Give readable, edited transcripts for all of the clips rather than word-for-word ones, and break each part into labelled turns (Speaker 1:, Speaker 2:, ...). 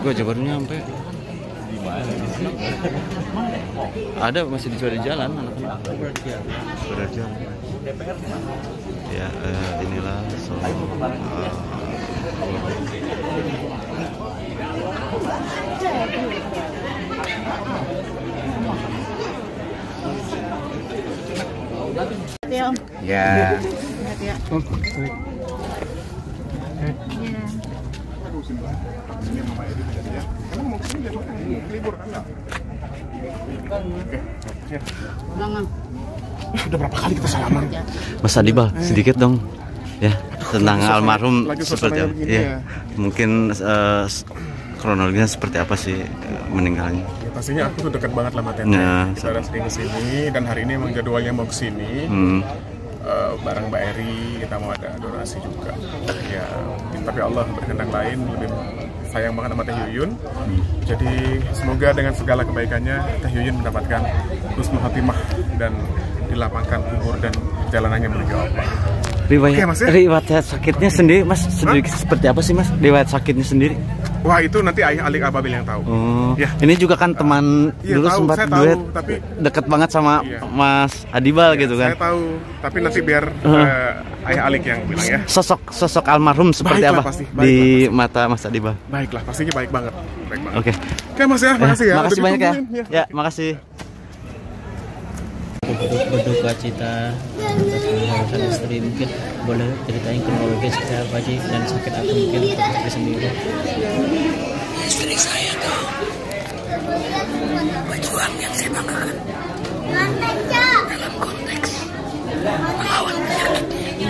Speaker 1: Gua aja baru nyampe. Ada masih dijual di jalan anaknya. Berjalan. Ya, inilah ya.
Speaker 2: Udah berapa kali kita salaman?
Speaker 1: Mas Adibal, sedikit dong ya tentang almarhum seperti apa? Ya, mungkin kronologinya seperti apa sih meninggalnya?
Speaker 2: Ya, pastinya aku tuh dekat banget lah sama Teteh. Kita udah sering kesini dan hari ini emang jadwalnya mau kesini. Bareng Mbak Eri kita mau ada donasi juga. Ya, tapi Allah berkehendak lain, lebih sayang banget sama Teh Yuyun. Jadi semoga dengan segala kebaikannya Teh Yuyun mendapatkan husnul khotimah dan dilapangkan umur dan jalanannya menuju Allah.
Speaker 1: Riwayat sakitnya sendiri, Mas, sendiri seperti apa sih, Mas? Riwayat sakitnya sendiri?
Speaker 2: Wah, itu nanti Ayah Alik Ababil yang tahu.
Speaker 1: Ya. Ini juga kan teman dulu tahu, sempat duet,
Speaker 2: tapi
Speaker 1: deket banget sama Mas Adibal gitu kan?
Speaker 2: Saya tahu, tapi nanti biar Ayah Alik yang bilang ya.
Speaker 1: Sosok almarhum seperti apa di mata Mas Adibal?
Speaker 2: Baiklah, pastinya baik banget.
Speaker 1: Oke,
Speaker 2: Mas ya, makasih ya.
Speaker 1: Makasih banyak ya. Ya, makasih.
Speaker 3: Berduka cita atas kehilangan istri, mungkin boleh ceritain kronologi seperti apa sih, dan sakit apa mungkin istri sendiri.
Speaker 4: Istri saya tuh pejuang yang saya banggakan dalam konteks melawan penyakitnya.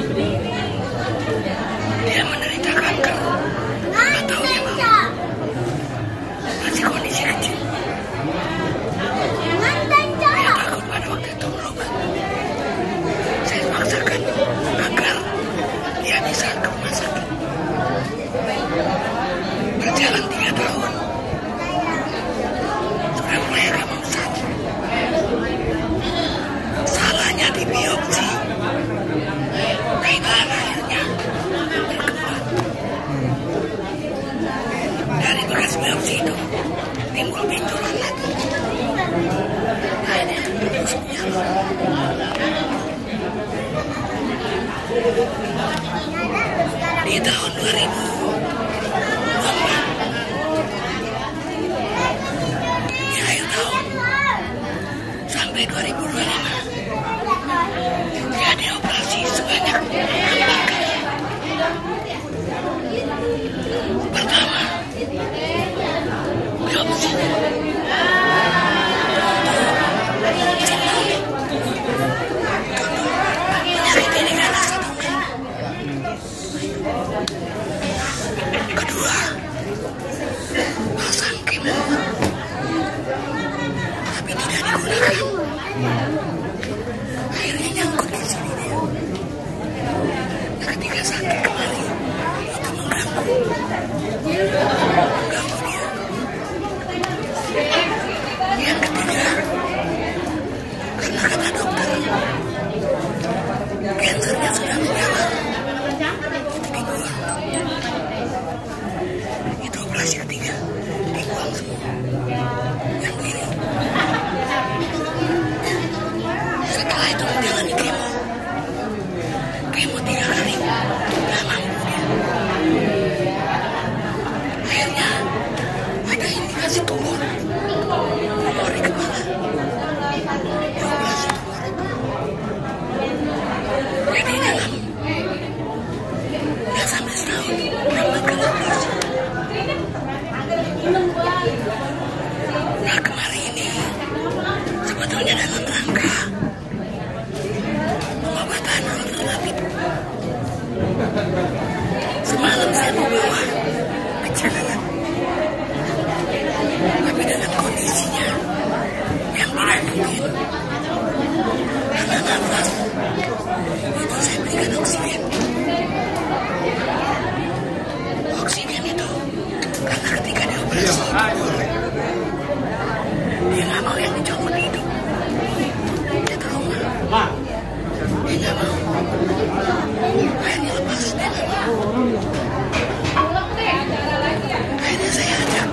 Speaker 4: Dia menderita kanker 4 tahun yang lalu, masih kondisi kecil. Saya takut pada waktu itu berobat. Saya paksakan agar dia bisa ke rumah sakit. Berjalan 3 tahun, sudah mulai agak membesar. Salahnya di biopsi, kaitan akhirnya berkembang. Dari bekas biopsi itu timbul benjolan lagi. Akhirnya di tahun 2000 di akhir tahun sampai 2025 dia dioperasi sebanyak 4 kali. Pertama, biopsi menyakiti dengan rasa duka. Kedua, pasang kemo tapi tidak digunakan. Akhirnya nyangkut di sini dia. Nah, ketika sakit kembali itu mengganggu dia. Yang ketiga, karena kata dokter kansernya sudah menjalar di gua. Itu operasi ketiga, dibuang semua. Yang ini setelah itu menjalani kemo 3 kali, gak mampu dia. Akhirnya ada indikasi tumor di kepala. Dioperasi tumor itu. Jadi dalam gak sampai setahun mendapatkan operasi. Nah, kemarin ini sebetulnya dalam rangka pengobatan alternatif. Semalam saya mau bawa ke jalanan, tapi dengan kondisinya yang tidak mungkin karena nafas itu saya berikan oksigen. Oksigen itu karena ketika dioperasi dia nggak mau yang dicopot hidup. Dia ke rumah, dia nggak mau. Akhirnya lepas, dia nggak mau. Akhirnya saya ajak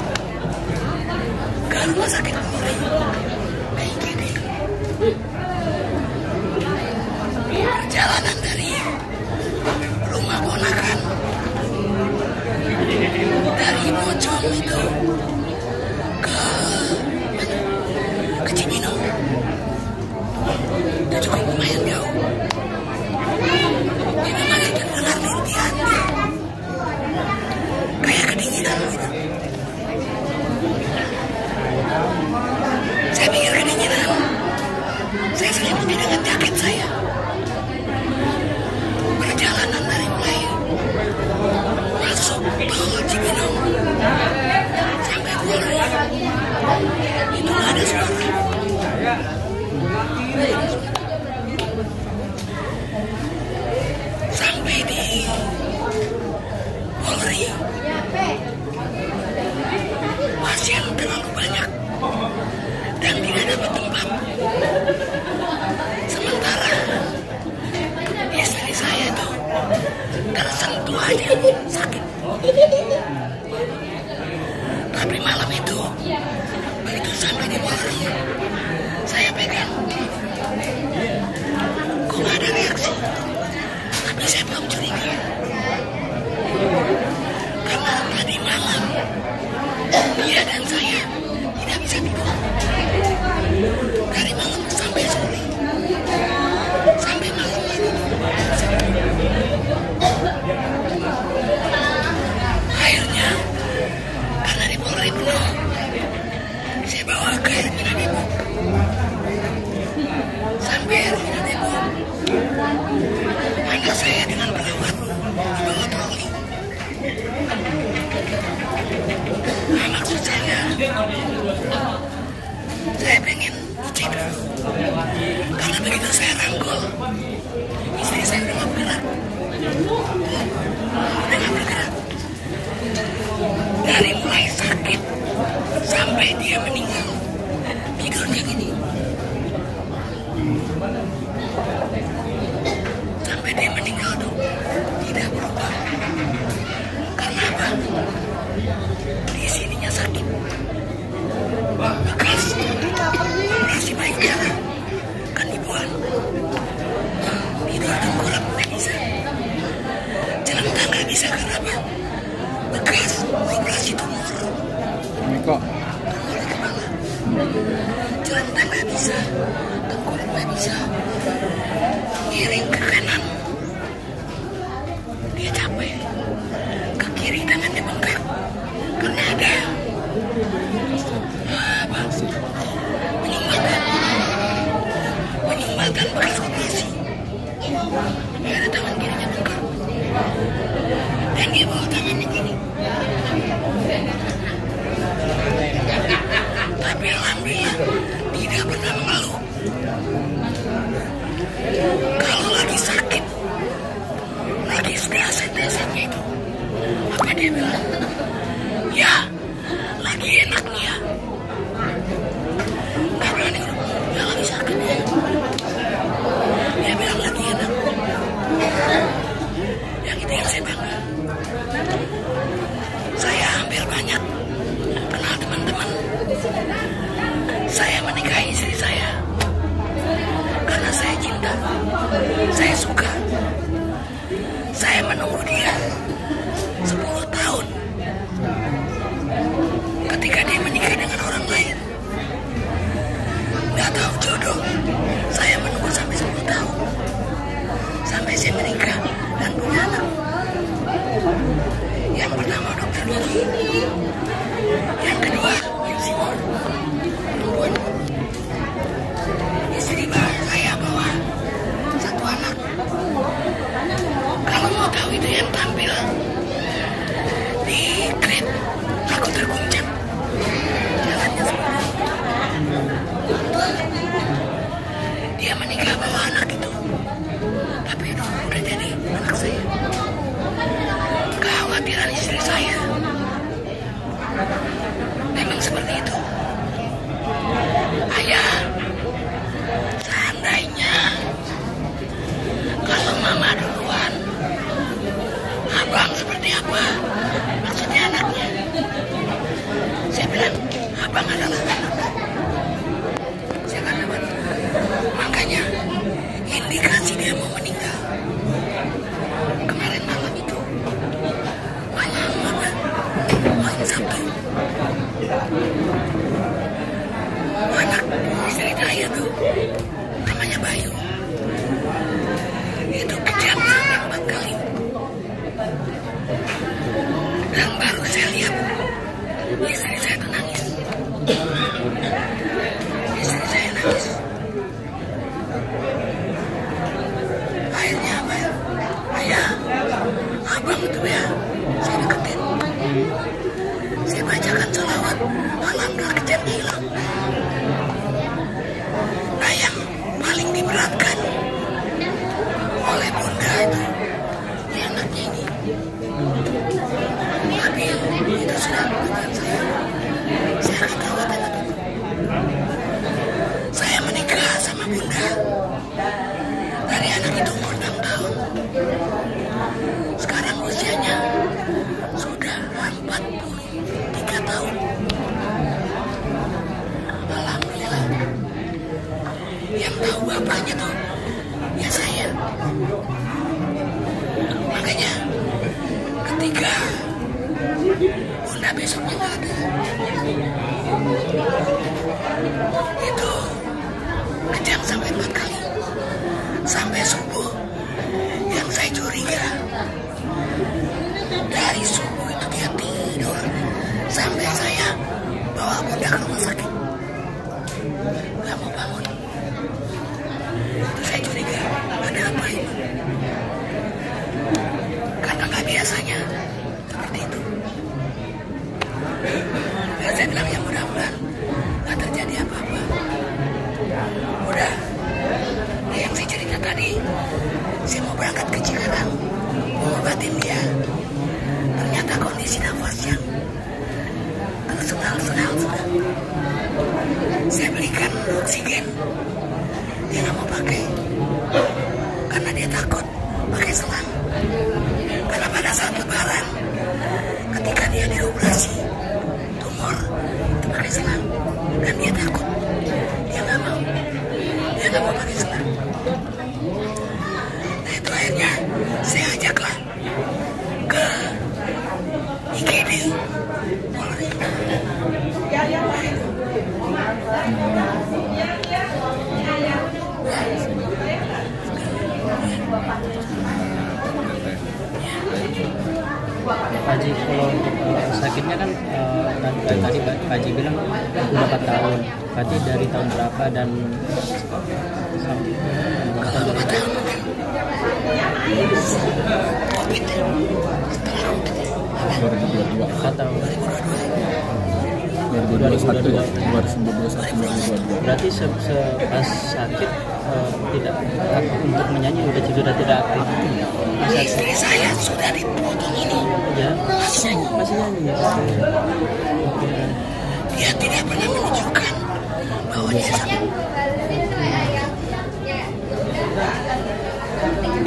Speaker 4: Sampai di Polri, pasien terlalu banyak dan tidak dapat tempat. Sementara istri saya tuh tersentuh aja sakit. Tapi malam itu begitu sampai di Polri, saya pegang, kok gak ada reaksi. Tapi saya belum curiga, karena tadi malam dia dan saya tidak bisa tidur. Dari malam sampai sore, sampai malam ini. Akhirnya karena di Polri penuh, saya bawa ke Hermina Depok. Sampai Hermina Depok, anak saya dengan perawat dibawa troli. Maksud saya pengen cuci dulu. Karena begitu saya rangkul, istri saya udah gak bergerak. Dari mulai sakit sampai dia meninggal, tidurnya gini. Sampai dia meninggal tuh tidak berubah. Karena apa? Di sininya sakit, bekas operasi payudara kan dibuang. Tidur tengkorak nggak bisa, jalan tangga bisa. Karena apa? Bekas operasi tumor. Jalan tangga bisa, tengkorak nggak bisa, miring ke kanan. Dia capek, ke kiri tangannya bengkak karena ada penyumbatan bekas operasi. Dia ada tangan kirinya bengkak dan dia bawa tangannya gini. Tapi alhamdulillah tidak pernah mengeluh. Kalau lagi sakit, lagi sudah aset-asetnya itu, apa dia bilang? Ya, lagi enaknya. Gak berani ngomong, ya lagi sakit ya. Dia bilang lagi enak. Yang itu yang saya bangga. Saya hampir banyak kenal teman-teman. Saya menikahi istri saya karena saya cinta, saya suka. Saya menunggu dia 10 tahun. Ketika dia menikah dengan orang lain, gak tahu jodoh, saya menunggu sampai 10 tahun. Sampai saya menikah dan punya anak. Yang pertama Dokter Lili, yang kedua Simon, perempuan. Istri saya bawa 1 anak. Kalau mau tahu itu yang tampil di Grab, aku terguncang. Jalannya seperti itu. Dia menikah bawa anak itu, tapi itu udah jadi anak saya. Kekhawatiran istri saya memang seperti itu. Ayah, seandainya kalau mama duluan, abang seperti apa? Maksudnya anaknya. Saya bilang, abang adalah anak. Saya kan dapat. Makanya indikasi dia mau meninggal kemarin malam itu, malam apa? Malam Sabtu. Anak istri saya tuh namanya Bayu. Itu kejam sampai 4 kali. Dan baru saya lihat istri saya tuh nangis. Istri saya nangis. Akhirnya apa ya? Ayah, abang itu ya, saya deketin. Saya bacakan sholawat, alhamdulillah kejamnya hilang. Nah yang diberatkan oleh bunda itu, anaknya ini. Tapi itu sudah bukan saya. Saya akan rawat anak itu. Saya menikah sama bunda dari anak itu umur 6 tahun. Sekarang usianya sudah 43 tahun. Alhamdulillah. Yang tahu bapaknya tuh ya saya. Makanya ketika bunda besoknya nggak ada, itu kejang sampai 4 kali sampai subuh. Yang saya curiga dari subuh itu dia tidur sampai saya bawa bunda ke rumah sakit, nggak mau bangun. Itu saya curiga ada apa ini, karena nggak biasanya seperti itu. Dan saya bilang ya mudah-mudahan nggak terjadi apa-apa. Udah, yang saya cerita tadi, saya mau berangkat ke Cikarang, mau ngobatin dia. Ternyata kondisi nafasnya tersengal-sengal sudah. Saya belikan oksigen, dia nggak mau pakai karena dia takut pakai selang. Karena pada saat lebaran, ketika dia dioperasi tumor itu pakai selang, dan dia takut, dia nggak mau pakai selang. Nah itu akhirnya saya ajaklah ke IGD Polri.
Speaker 3: Pak Haji, kalau sakitnya kan tadi Pak Haji bilang 4 tahun. Berarti dari tahun berapa dan sampai
Speaker 4: Kalau tahun COVID setelah COVID
Speaker 3: 4 tahun.
Speaker 5: 2021.
Speaker 3: Berarti pas sakit tidak untuk menyanyi sudah tidak aktif.
Speaker 4: istri saya sudah dipotong ini
Speaker 3: Ya,
Speaker 4: masih nyanyi.
Speaker 3: masih nyanyi ya. Oke.
Speaker 4: Dia tidak pernah menunjukkan bahwa dia sakit.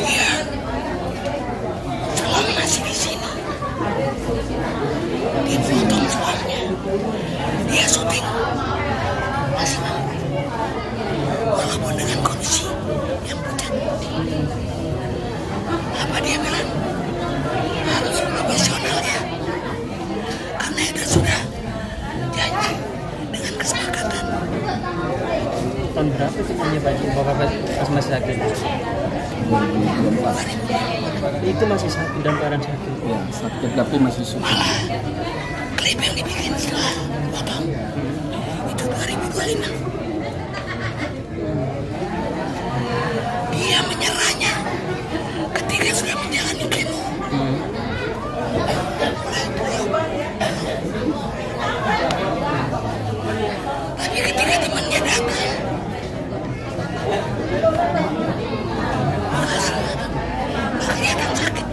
Speaker 4: Dia selama masih di sini dipotong selangnya, dia syuting masih mampu walaupun dengan kondisi yang pucat. Apa dia bilang harus profesional ya, karena itu sudah janji dengan kesepakatan.
Speaker 3: Tahun berapa sih nyanyi Pak Haji? Bapak pas masih sakit?
Speaker 5: 2024.
Speaker 3: Itu masih sakit dan keadaan sakit.
Speaker 5: Ya, sakit tapi masih syukur.
Speaker 4: Malah klip yang dibikin setelah potong itu 2025. Dia menyerahnya ketika sudah menjalani kemo. Tapi ketika temannya datang, nggak kelihatan sakit.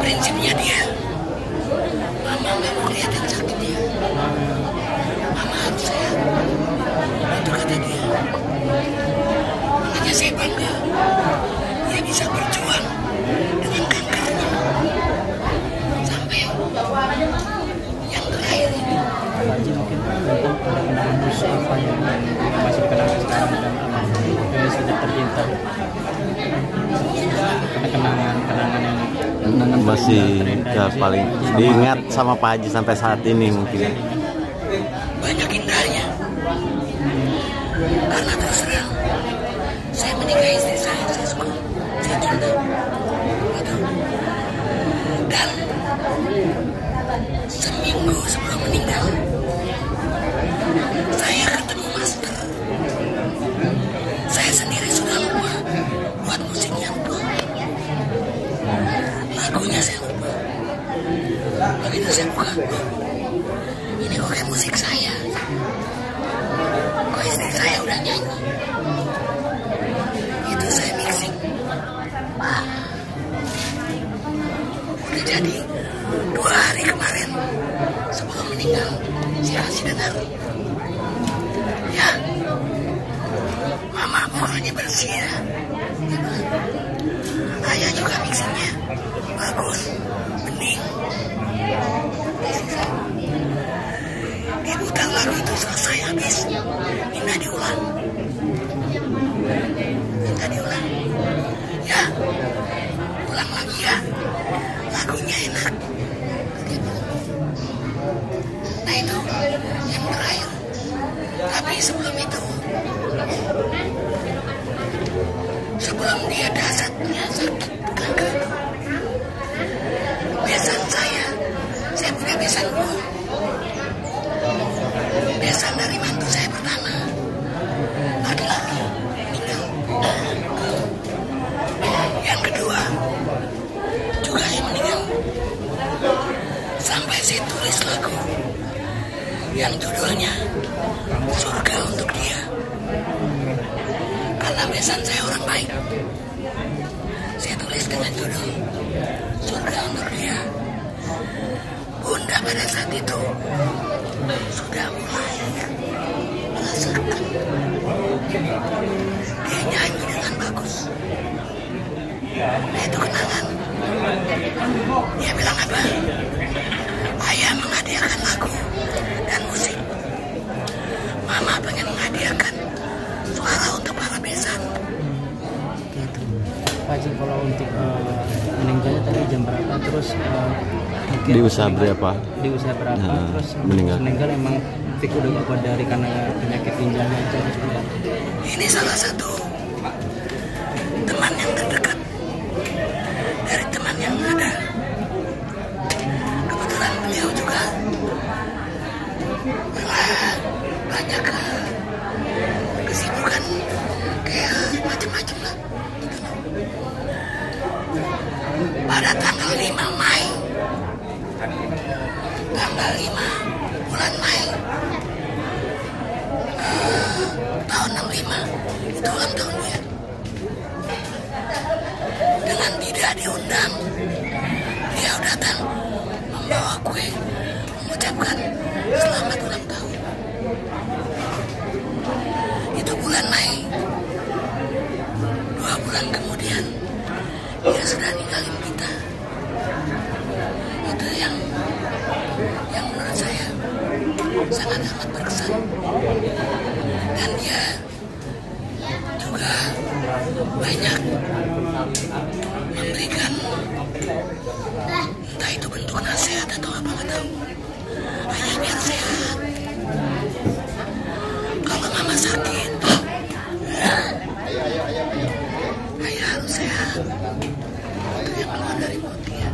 Speaker 4: Prinsipnya dia, mama nggak mau kelihatan sakitnya. Mama harus sehat. Itu kata dia. Makanya saya bangga dia bisa berjuang dengan kankernya sampai yang terakhir ini.
Speaker 3: Pak Haji mungkin tentang ada kenangan khusus apa yang masih dikenang sekarang dan yang sudah tercinta. Kenangan yang
Speaker 1: Masih ya, paling diingat sama Pak Haji sampai saat ini mungkin.
Speaker 4: Banyak indahnya. Karena terus terang, saya menikahi istri saya suka, saya cinta. Dan seminggu sebelum meninggal, saya ketemu master. Saya sendiri sudah lupa buat musiknya lupa, lagunya saya lupa. Begitu saya buka, ini kok kayak musik saya. Kok istri saya udah nyanyi. kamarnya bersih ya. Ayah juga mixingnya bagus, bening. Di putar lagu itu selesai habis, minta diulang. Ya, ulang lagi ya, lagunya enak. Nah itu yang terakhir. Tapi sebelum itu, sebelum dia dasarnya sakit kanker, besan saya punya besan gua. Besan dari mantu saya pertama, laki-laki, meninggal. Yang kedua juga yang meninggal. Sampai saya tulis lagu yang judulnya Surga Untuk Dia, karena besan saya orang baik. Saya tulis dengan judul Surga Untuk Dia. Bunda pada saat itu sudah mulai merasakan. Dia nyanyi dengan bagus. Nah itu kenangan. Dia bilang apa? Ayah menghadiahkan lagu dan musik. Mama pengen menghadiahkan suara untuk para besan.
Speaker 3: Gitu. Pak Haji, kalau untuk meninggalnya tadi jam berapa, terus
Speaker 1: di usaha berapa?
Speaker 3: Di usaha berapa,
Speaker 1: Nah,
Speaker 3: terus
Speaker 1: meninggal
Speaker 3: emang fix udah gak kuat dari karena penyakit ginjalnya aja.
Speaker 4: Ini salah satu teman yang terdekat dari teman yang ada. Kebetulan beliau juga banyak kesibukan kayak macam-macam lah. Pada tanggal 5 Mei, tanggal 5 bulan Mei tahun 65, itu ulang tahun dia. Dengan tidak diundang, dia datang membawa kue, mengucapkan selamat ulang tahun. Itu bulan Mei. 2 bulan kemudian dia sudah ninggalin kita. Itu yang menurut saya sangat amat berkesan. Dan dia juga banyak memberikan, entah itu bentuk nasihat atau apa, nggak tahu. Hanya biar sehat. Kalau mama sakit, ayah harus sehat. Itu yang keluar dari mulut dia.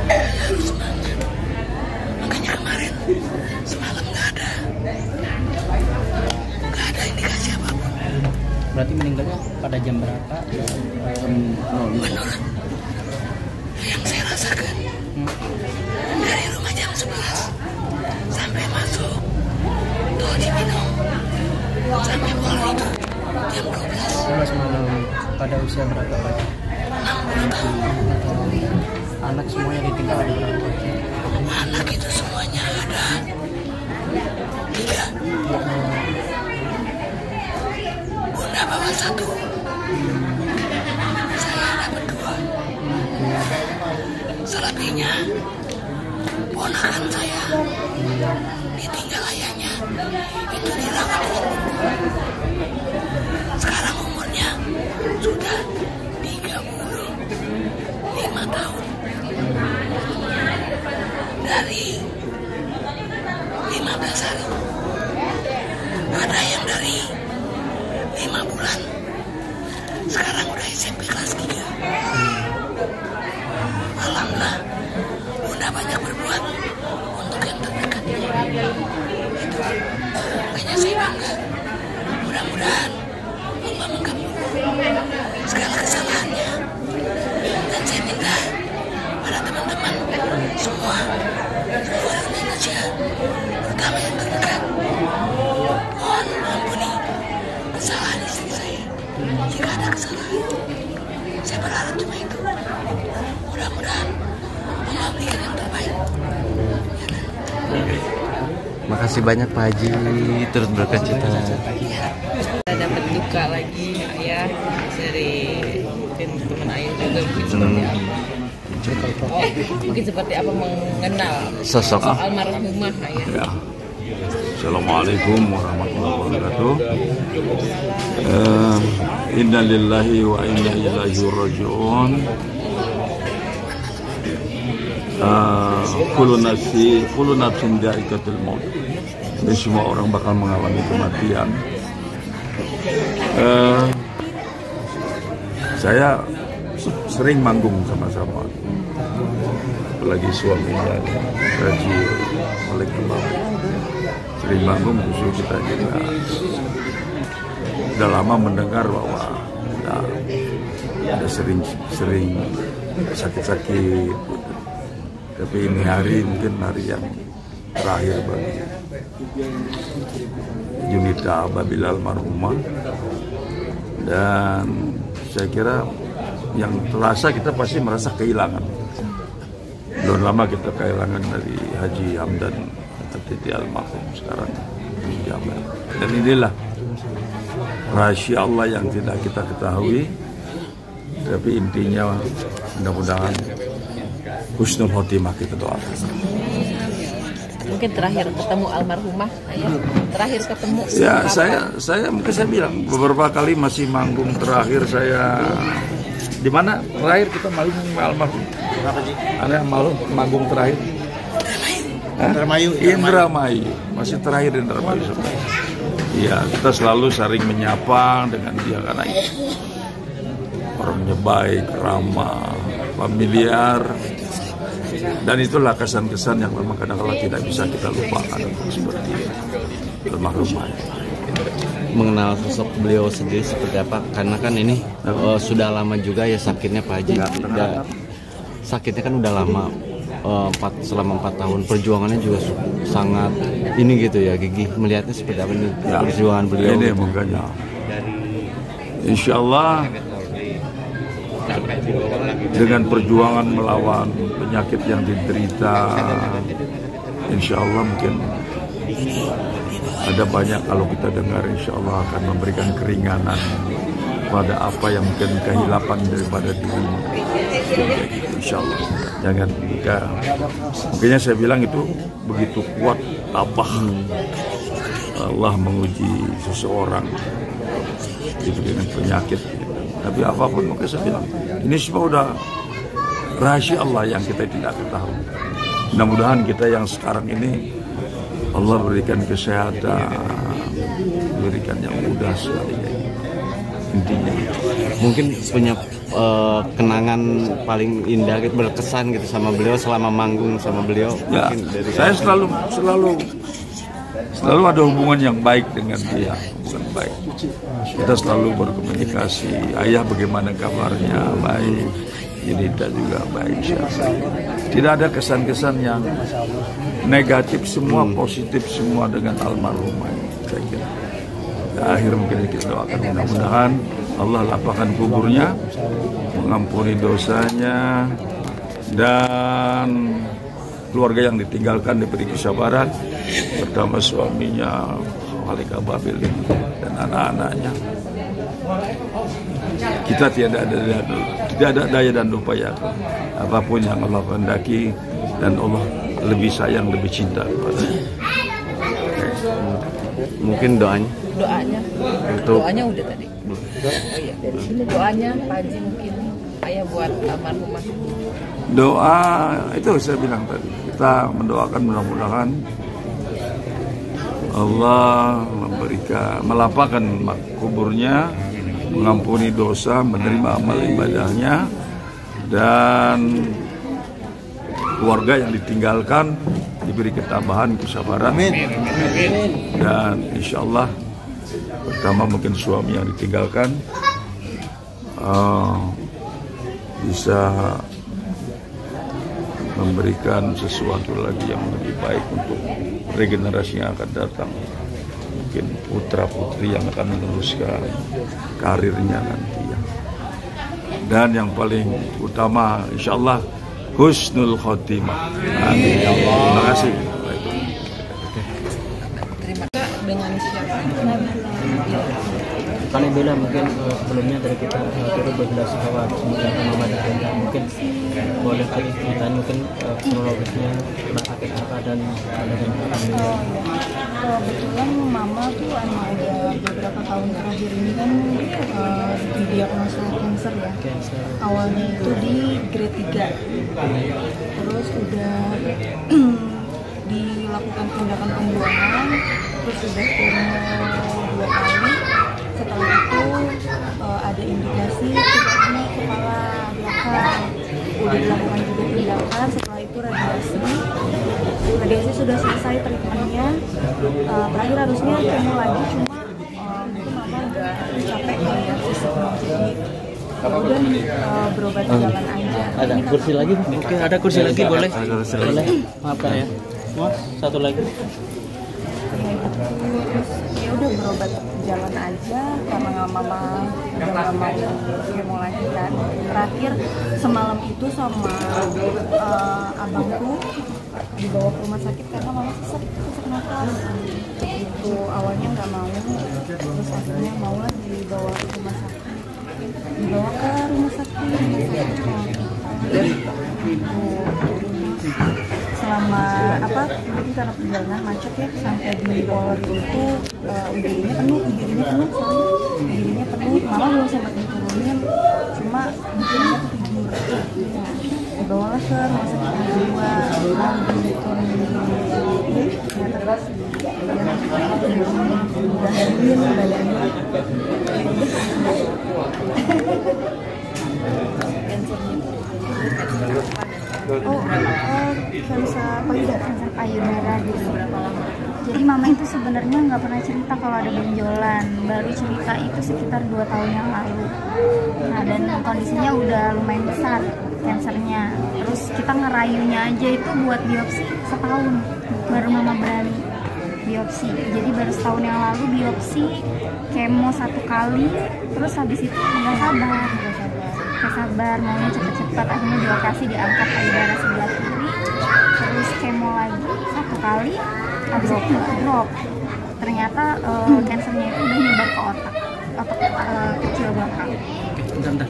Speaker 4: Ayah harus semangat. Makanya kemarin semalam nggak ada indikasi apapun.
Speaker 3: Berarti meninggalnya pada jam berapa?
Speaker 4: Menurut yang saya rasakan, dari rumah jam 11 sampai masuk tol Cibinong sampai Polri itu jam 12.
Speaker 3: Malam. Pada usia berapa Pak?
Speaker 4: 60 tahun.
Speaker 3: Anak semuanya ditinggal ada berapa?
Speaker 4: Anak itu semuanya ada 3. Bunda bawa 1. Saya dapat 2. Selebihnya ponakan saya ditinggal ayahnya, itu dirawat dengan bunda. Sekarang umurnya sudah 35 tahun. Dari 15 hari. Ada yang dari 5 bulan. Sekarang udah SMP kelas 3. Alhamdulillah, Bunda banyak berbuat untuk yang terdekat. Itu makanya saya bangga. Mudah-mudahan Allah mengampuni segala kesalahannya. Dan saya minta pada teman-teman semua seluruh Indonesia, terutama yang terdekat, mohon ampuni kesalahan istri saya. Jika ada kesalahan, saya berharap cuma itu. Mudah-mudahan Allah berikan yang terbaik.
Speaker 1: Makasih banyak Pak Haji, terus berkacita.
Speaker 6: Kita dapat duka lagi ayah dari teman ayah juga mungkin seperti apa mengenal
Speaker 1: sosok
Speaker 6: almarhumah ayah.
Speaker 7: Ya. Assalamualaikum warahmatullahi wabarakatuh. Inna lillahi wa inna ilaihi raji'un. Kullu nafsin dha'iqatul maut. Jadi semua orang bakal mengalami kematian. Saya sering manggung sama-sama, apalagi suaminya Haji Malik Kembang. Sering manggung, justru kita juga sudah lama mendengar bahwa ada sering sakit-sakit. Tapi ini hari mungkin hari yang terakhir bagi Junita Babil almarhumah, dan saya kira yang terasa kita pasti merasa kehilangan. Belum lama kita kehilangan dari Haji Hamdan Titi almarhum sekarang di Jabar. Dan inilah rahasia Allah yang tidak kita ketahui, tapi intinya mudah-mudahan husnul khotimah kita doakan.
Speaker 6: Mungkin terakhir ketemu almarhumah ayah, terakhir ketemu
Speaker 7: ya saya mungkin saya bilang beberapa kali masih manggung. Terakhir saya di mana terakhir kita manggung almarhum ada manggung terakhir Indramayu, masih terakhir Indramayu. Iya, kita selalu saling menyapa dengan dia karena orangnya baik, ramah, familiar. Dan itulah kesan-kesan yang memang kadang-kadang tidak bisa kita lupakan seperti almarhumah.
Speaker 1: Mengenal sosok beliau sendiri seperti apa? Karena kan ini sudah lama juga ya sakitnya Pak Haji. Sakitnya kan udah lama, selama 4 tahun. Perjuangannya juga sangat ini gitu ya, gigih. Melihatnya seperti apa nih perjuangan beliau?
Speaker 7: Ini
Speaker 1: gitu.
Speaker 7: makanya insya Allah dengan perjuangan melawan penyakit yang diderita, insya Allah mungkin ada banyak kalau kita dengar, insya Allah akan memberikan keringanan pada apa yang mungkin kehilapan daripada dirinya. Insya Allah. Jangan jika mungkinnya saya bilang itu begitu kuat tabah Allah menguji seseorang itu dengan penyakit. Tapi apapun mungkin saya bilang ini semua udah rahasia Allah yang kita tidak ketahui. Mudah-mudahan kita yang sekarang ini Allah berikan kesehatan, berikan yang mudah sekali. Intinya
Speaker 1: mungkin punya kenangan paling indah gitu, berkesan gitu sama beliau selama manggung sama beliau.
Speaker 7: Ya,
Speaker 1: dari
Speaker 7: saya selalu ada hubungan yang baik dengan dia, hubungan baik. Kita selalu berkomunikasi. Ayah bagaimana kabarnya? Baik. Junita juga baik. Tidak ada kesan-kesan yang negatif, semua positif, semua dengan almarhumah. Saya kira. Akhir mungkin kita doakan mudah-mudahan Allah lapangkan kuburnya, mengampuni dosanya, dan keluarga yang ditinggalkan diberi kesabaran bersama suaminya Malik Ababil dan anak-anaknya. Kita tidak ada daya dan upaya apapun yang Allah kehendaki, dan Allah lebih sayang, lebih cinta kepadanya.
Speaker 1: Mungkin doanya
Speaker 6: udah tadi. Oh iya, ini doanya Pak Haji mungkin ayah buat almarhumah.
Speaker 7: Doa itu saya bilang tadi, kita mendoakan mudah-mudahan Allah melapangkan kuburnya, mengampuni dosa, menerima amal ibadahnya, dan keluarga yang ditinggalkan diberi ketabahan, kesabaran. Dan insya Allah pertama mungkin suami yang ditinggalkan bisa memberikan sesuatu lagi yang lebih baik untuk regenerasi yang akan datang. Mungkin putra putri yang akan meneruskan karirnya nanti ya. Dan yang paling utama insya Allah husnul khotimah. Amin. Terima kasih.
Speaker 6: Indonesia.
Speaker 3: Bella mungkin sebelumnya dari kita turut berjelasan bahwa semoga mama dan Bella mungkin boleh lagi ceritain mungkin kronologisnya pernah sakit apa dan ada yang
Speaker 8: kebetulan mama tuh emang udah beberapa tahun terakhir ini kan didiagnosa kanker ya. Awalnya itu di grade 3, terus udah dilakukan tindakan pembuangan, terus udah kemo 2 kali. Setelah itu ada indikasi tidak enak kepala belakang, udah dilakukan juga tindakan. Setelah itu radiasi sudah selesai treatmentnya, terakhir harusnya kemo lagi, cuma mungkin mama udah capek kali ya fisiknya, jadi udah berobat jalan aja.
Speaker 3: Ada kursi lagi? Oke, ada kursi lagi boleh? Boleh. Maaf Kak ya. Mas, satu lagi.
Speaker 8: Terus ya udah berobat jalan aja karena mama udah nggak mau kemo lagi kan. Terakhir semalam itu sama abangku dibawa ke rumah sakit karena mama sesak nafas. Itu awalnya nggak mau, terus akhirnya mau lah dibawa ke rumah sakit. Dibawa ke rumah sakit selama mungkin karena perjalanan macet ya, sampai di Polri itu UGD-nya penuh, mama belum sempat diturunin, cuma dikiranya tuh tidur. Dibawalah ke rumah sakit jiwa, mau diturunin terus udah dingin badannya.
Speaker 9: kanker payudara gitu. Jadi mama itu sebenarnya nggak pernah cerita kalau ada benjolan, baru cerita itu sekitar 2 tahun yang lalu. Nah, dan kondisinya udah lumayan besar kansernya. Terus kita ngerayunya aja itu buat biopsi setahun, baru mama berani biopsi. Jadi baru setahun yang lalu biopsi, kemo 1 kali, terus habis itu nggak sabar maunya cepet-cepet, akhirnya di lokasi diangkat payudara sebelah kiri, terus kemo lagi 1 kali, habis itu drop. Ternyata kansernya itu udah nyebar ke otak kecil belakang.
Speaker 3: Bentar.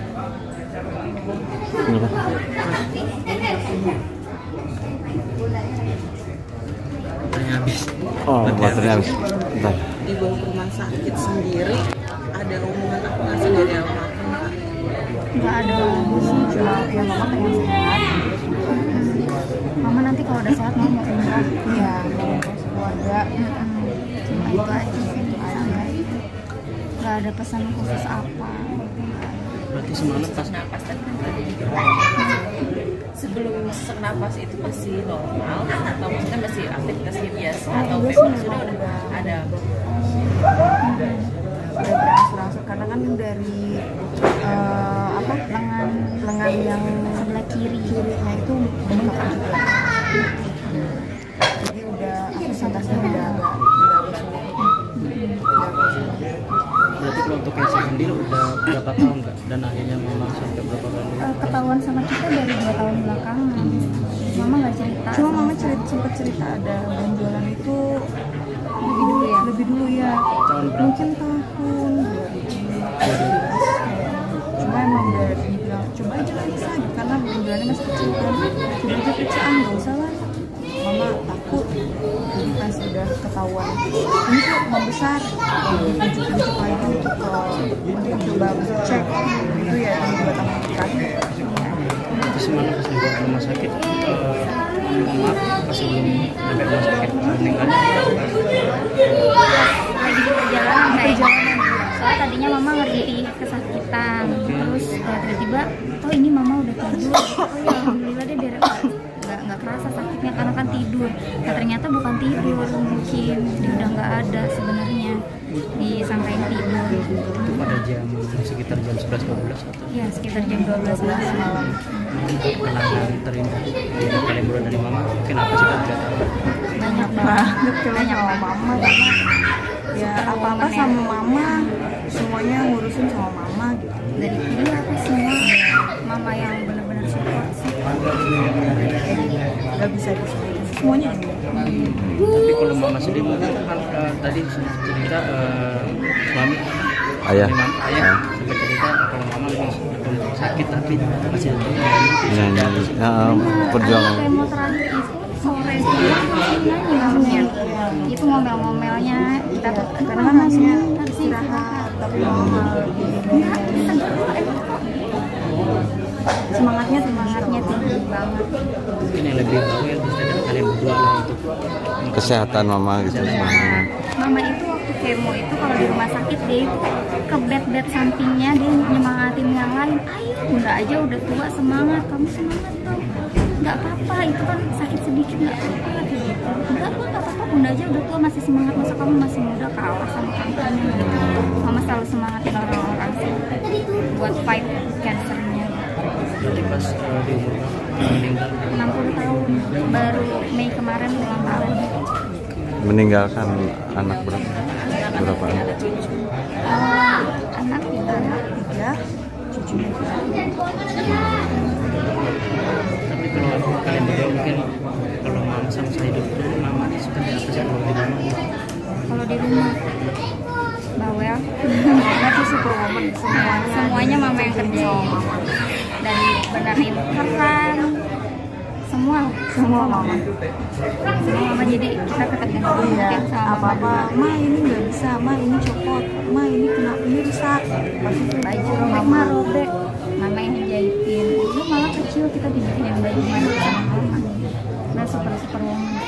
Speaker 3: Baterainya habis.
Speaker 1: Oh, baterainya habis. Bentar.
Speaker 6: Dibawa ke rumah sakit sendiri, ada omongan apa nggak sih dari almarhum?
Speaker 9: Nggak ada sih, cuma ya mama pengen sehat. Mama nanti kalau udah sehat mau umrah, ya mau keluarga. Cuma itu aja sih, nggak ada pesan khusus apa.
Speaker 3: Berarti semalam pas
Speaker 6: Napas tadi sebelum sesak napas itu masih normal atau maksudnya masih aktivitasnya biasa atau memang sudah ada
Speaker 8: udah berangsur-angsur karena kan dari lengan yang sebelah kirinya itu bengkak juga. Jadi udah aktivitasnya udah
Speaker 3: berarti kalau untuk kanser sendiri udah berapa tahun Kak? Dan akhirnya memang sampai berapa kali?
Speaker 9: Ketahuan sama kita dari 2 tahun belakangan. Mama nggak cerita.
Speaker 8: Cuma mama sempat cerita ada benjolan itu lebih dulu ya. Mungkin tahun 2012. Cuma emang udah dibilang coba aja lagi sakit karena benjolannya masih kecil kan. Coba aja periksaan, nggak usah lah. Mama takut. Jadi pas udah ketahuan ini tuh membesar, ditunjuk lagi untuk coba cek itu ya di 2 tahun terakhir.
Speaker 3: Itu semalam pas dibawa ke rumah sakit, maaf pas sebelum sampai rumah sakit meninggal.
Speaker 9: Lagi di perjalanan. Soalnya tadinya mama ngerti kesakitan, terus tiba-tiba ini mama udah tidur. Oh ya alhamdulillah deh biar nggak kerasa sakitnya karena kan tidur. Nah, ternyata bukan tidur, mungkin dia udah nggak ada sebenarnya, disangkain tidur.
Speaker 3: Itu pada sekitar jam 11-12 atau?
Speaker 9: Iya, sekitar jam 12 malam.
Speaker 3: Kenangan terindah di kalian dari mama, mungkin apa sih Kak?
Speaker 9: Banyak banget,
Speaker 8: banyak sama mama karena ya apa-apa sama mama, semuanya ngurusin sama mama gitu.
Speaker 9: Dari dulu aku semua mama yang benar-benar support sih.
Speaker 8: Gak bisa disebut semuanya.
Speaker 3: Tapi kalau mama sendiri kan tadi cerita suami
Speaker 1: Ayah.
Speaker 3: ayah sempat cerita kalau mama memang sakit tapi masih ada
Speaker 1: perjuangan.
Speaker 9: Kemo terakhir itu sore nyanyi itu ngomel-ngomelnya kita karena kan harusnya istirahat tapi semangatnya tinggi banget.
Speaker 3: Mungkin yang lebih bawel bisa kalian berdua lah untuk
Speaker 1: Kesehatan mama gitu.
Speaker 9: Mama itu waktu kemo itu kalau di rumah sakit dia itu ke bed sampingnya dia nyemangatin yang lain, ayo bunda aja udah tua semangat, kamu semangat dong, nggak apa-apa itu kan sakit sedikit nggak apa-apa gitu, nggak apa-apa bunda aja udah tua masih semangat, masa kamu masih muda kalah sama kankernya gitu. Mama selalu semangatin orang-orang sih buat fight cancernya.
Speaker 3: jadi pas di umur meninggal
Speaker 9: 60 tahun baru Mei kemarin ulang tahun.
Speaker 1: Meninggalkan anak berapa anak?
Speaker 9: Anak 3, cucunya 3.
Speaker 3: tapi kalau kalian berdua mungkin kalau mama sama saya hidup dulu mama seperti apa sih kalau di rumah?
Speaker 9: Kalau di rumah bawel, berarti superwoman semuanya mama yang kerjain, dari benerin keran semua mama jadi kita ketergantungan mungkin sama apa ini nggak bisa, ini copot, ini kena, ini rusak, baju mama robek, mama yang jahitin. Dulu malah kecil kita dibikinin baju baru sama mama. Nah superwoman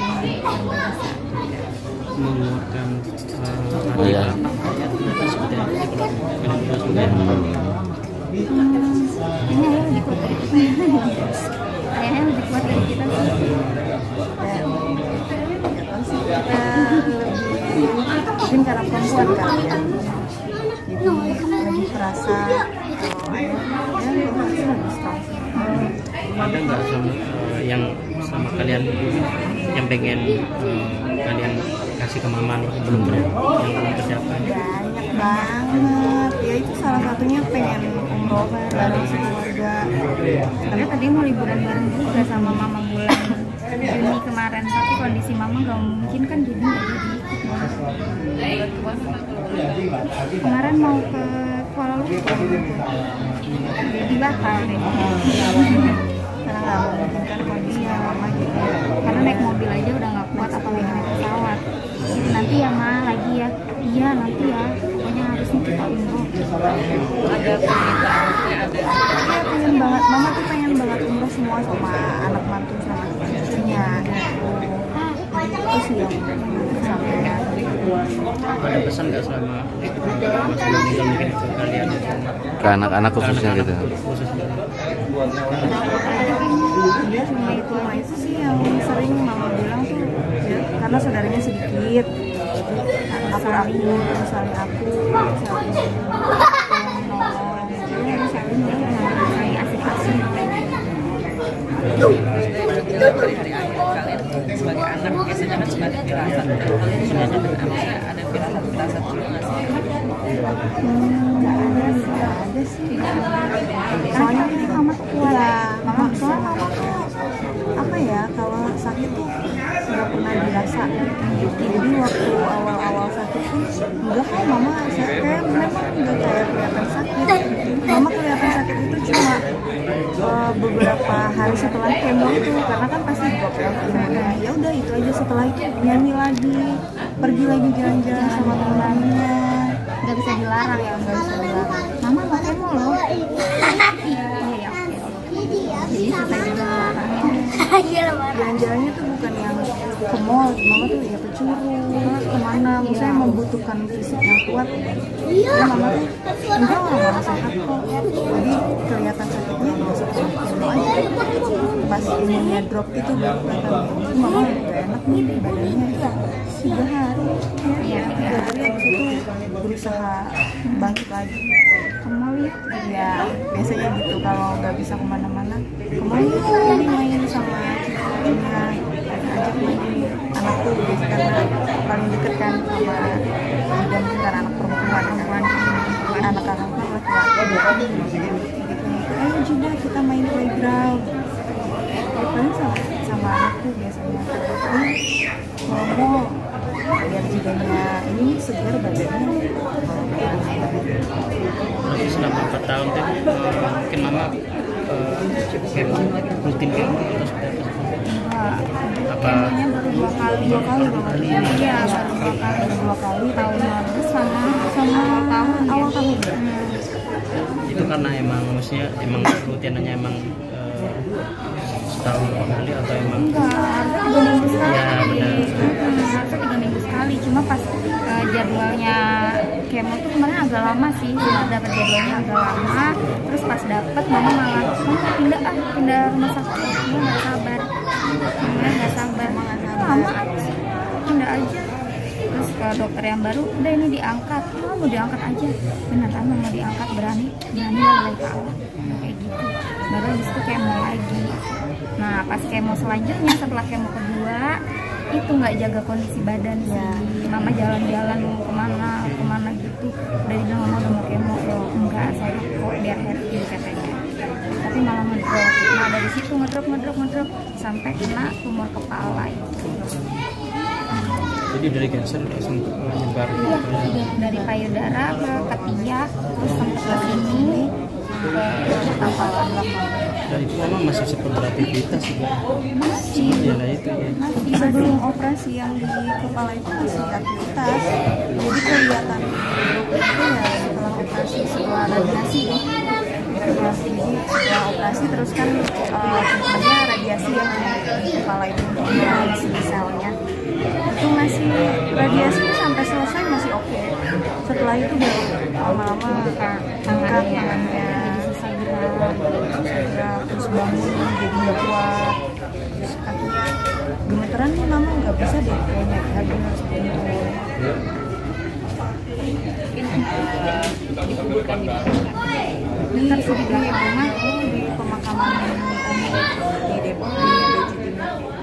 Speaker 3: mengeluarkan
Speaker 1: Iya.
Speaker 3: seperti apa sih kalau kalian berdua sudah
Speaker 9: ini ayah lebih kuat dari kita. Ayahnya lebih kuat dari kita sih. Mungkin karena perempuan kali ya. Jadi lebih terasa lebih strong.
Speaker 3: ada nggak sama yang sama kalian yang pengen kalian kasih ke mama nih belum yang belum tercapai?
Speaker 8: Banyak banget ya, itu salah satunya pengen umroh bareng sekeluarga.
Speaker 9: Karena tadi mau liburan bareng juga sama mama bulan Juni kemarin, tapi kondisi mama nggak mungkin kan, jadi nggak jadi ikut. Kemarin mau ke Kuala Lumpur jadi batal deh karena nggak memungkinkan kondisinya mama gitu, karena naik mobil aja udah nggak kuat apalagi naik pesawat. Nanti ya ma lagi ya, iya nanti ya, pokoknya harusnya kita umroh.
Speaker 6: Ada permintaan, ada.
Speaker 8: Iya pengen banget, mama tuh pengen banget umroh semua sama anak mantu sama cucunya gitu. Itu sih yang sampaikan.
Speaker 3: Ada pesan nggak selama sebelum meninggal mungkin ke kalian
Speaker 1: Ke anak-anak khususnya gitu.
Speaker 3: khususnya?
Speaker 8: Dia cuma itu sih yang sering mama bilang tuh ya, karena saudaranya sedikit, aku saling aku saling nolong, jadi harus saling asik-asik.
Speaker 6: Dari ayah kalian sebagai anak biasanya kan suka ada firasat, kalian sebenarnya ada firasat juga nggak sih?
Speaker 8: Nggak ada sih. Soalnya ini mama tuh kuat. Soalnya mama tuh apa ya, kalau sakit tuh nggak pernah dirasa. Jadi waktu awal-awal sakit pun enggak kok mama sakit, memang nggak kayak kelihatan sakit. Mama kelihatan sakit itu cuma beberapa hari setelah kemo itu, karena kan pasti drop ya. Ya udah itu aja, setelah itu nyanyi lagi, pergi lagi jalan-jalan sama teman-temannya.
Speaker 9: Nggak bisa dilarang ya, nggak bisa dilarang. Mama mau kemo loh. Iya ya, jadi susah juga larangnya.
Speaker 8: Jalan-jalannya tuh bukan yang ke mall, mama tuh ya ke Curug, kemana, misalnya membutuhkan fisik yang kuat. Ya mama tuh enggak lah, mama sehat kok. Jadi kelihatan sakitnya ya setelah kemo aja. Pas imunnya drop itu baru kelihatan, mama udah enak nih badannya. 3 hari. Ya, 3 hari habis itu berusaha bangkit lagi. Kemarin ya biasanya gitu, kalau nggak bisa kemana-mana kemarin ini main sama cucunya, ajak main anakku gitu, karena paling deket kan sama dan bukan anak perempuan anak-anak laki-laki gitu. Ayo juga kita main playground, ya paling sama anakku biasanya. mall biar jadinya ini segar badannya.
Speaker 3: Berarti selama 4 tahun kan mungkin mama rutin kayak gitu terus apa?
Speaker 9: Kemonya baru 2 kali. Iya, baru 2 kali tahun lalu sama awal tahun.
Speaker 3: Itu karena emang maksudnya emang rutinannya emang setahun 2 kali atau emang
Speaker 9: Enggak, harusnya 3 minggu sekali.
Speaker 3: Ya benar.
Speaker 9: Harusnya 3 minggu sekali. Cuma pas jadwalnya kemo tuh kemarin agak lama sih. Dapat jadwalnya agak lama. Terus pas dapet mama malah pindah rumah sakit. Dia nggak sabar. Lama aja. Pindah aja. Terus ke dokter yang baru, udah ini diangkat. Mau diangkat aja. Beneran mau diangkat, berani lagi ke Allah. Kayak gitu. Baru habis itu kemo lagi. Nah pas kemo selanjutnya setelah kemo kedua itu nggak jaga kondisi badan sih. Mama jalan-jalan mau kemana gitu. Udah dibilang mama udah mau kemo loh. Enggak, saya kok biar happy katanya. Tapi malah ngedrop. Nah dari situ ngedrop sampai kena tumor kepala itu.
Speaker 3: jadi dari cancer langsung menyebar
Speaker 9: Dari payudara ke ketiak terus sampai ke sini ke tampalan belakang.
Speaker 3: dan itu memang masih sempat beraktivitas juga
Speaker 8: Masih.
Speaker 3: ya lah itu ya
Speaker 8: Sebelum operasi yang di kepala itu masih aktivitas. Jadi kelihatan itu ya setelah operasi, setelah radiasi. Ya, jadi setelah operasi terus kan treatmentnya radiasi ya di kepala itu untuk mengisi selnya. Itu masih radiasi sampai selesai masih oke. Setelah itu baru lama-lama angkat tangannya susah gerak, terus bangun jadi nggak kuat, terus kakinya gemeteran nih mama nggak bisa deh kayaknya harus
Speaker 6: Dikuburkan di mana?
Speaker 8: bentar sih di belakang rumah di pemakaman di Depok di Beji Timur.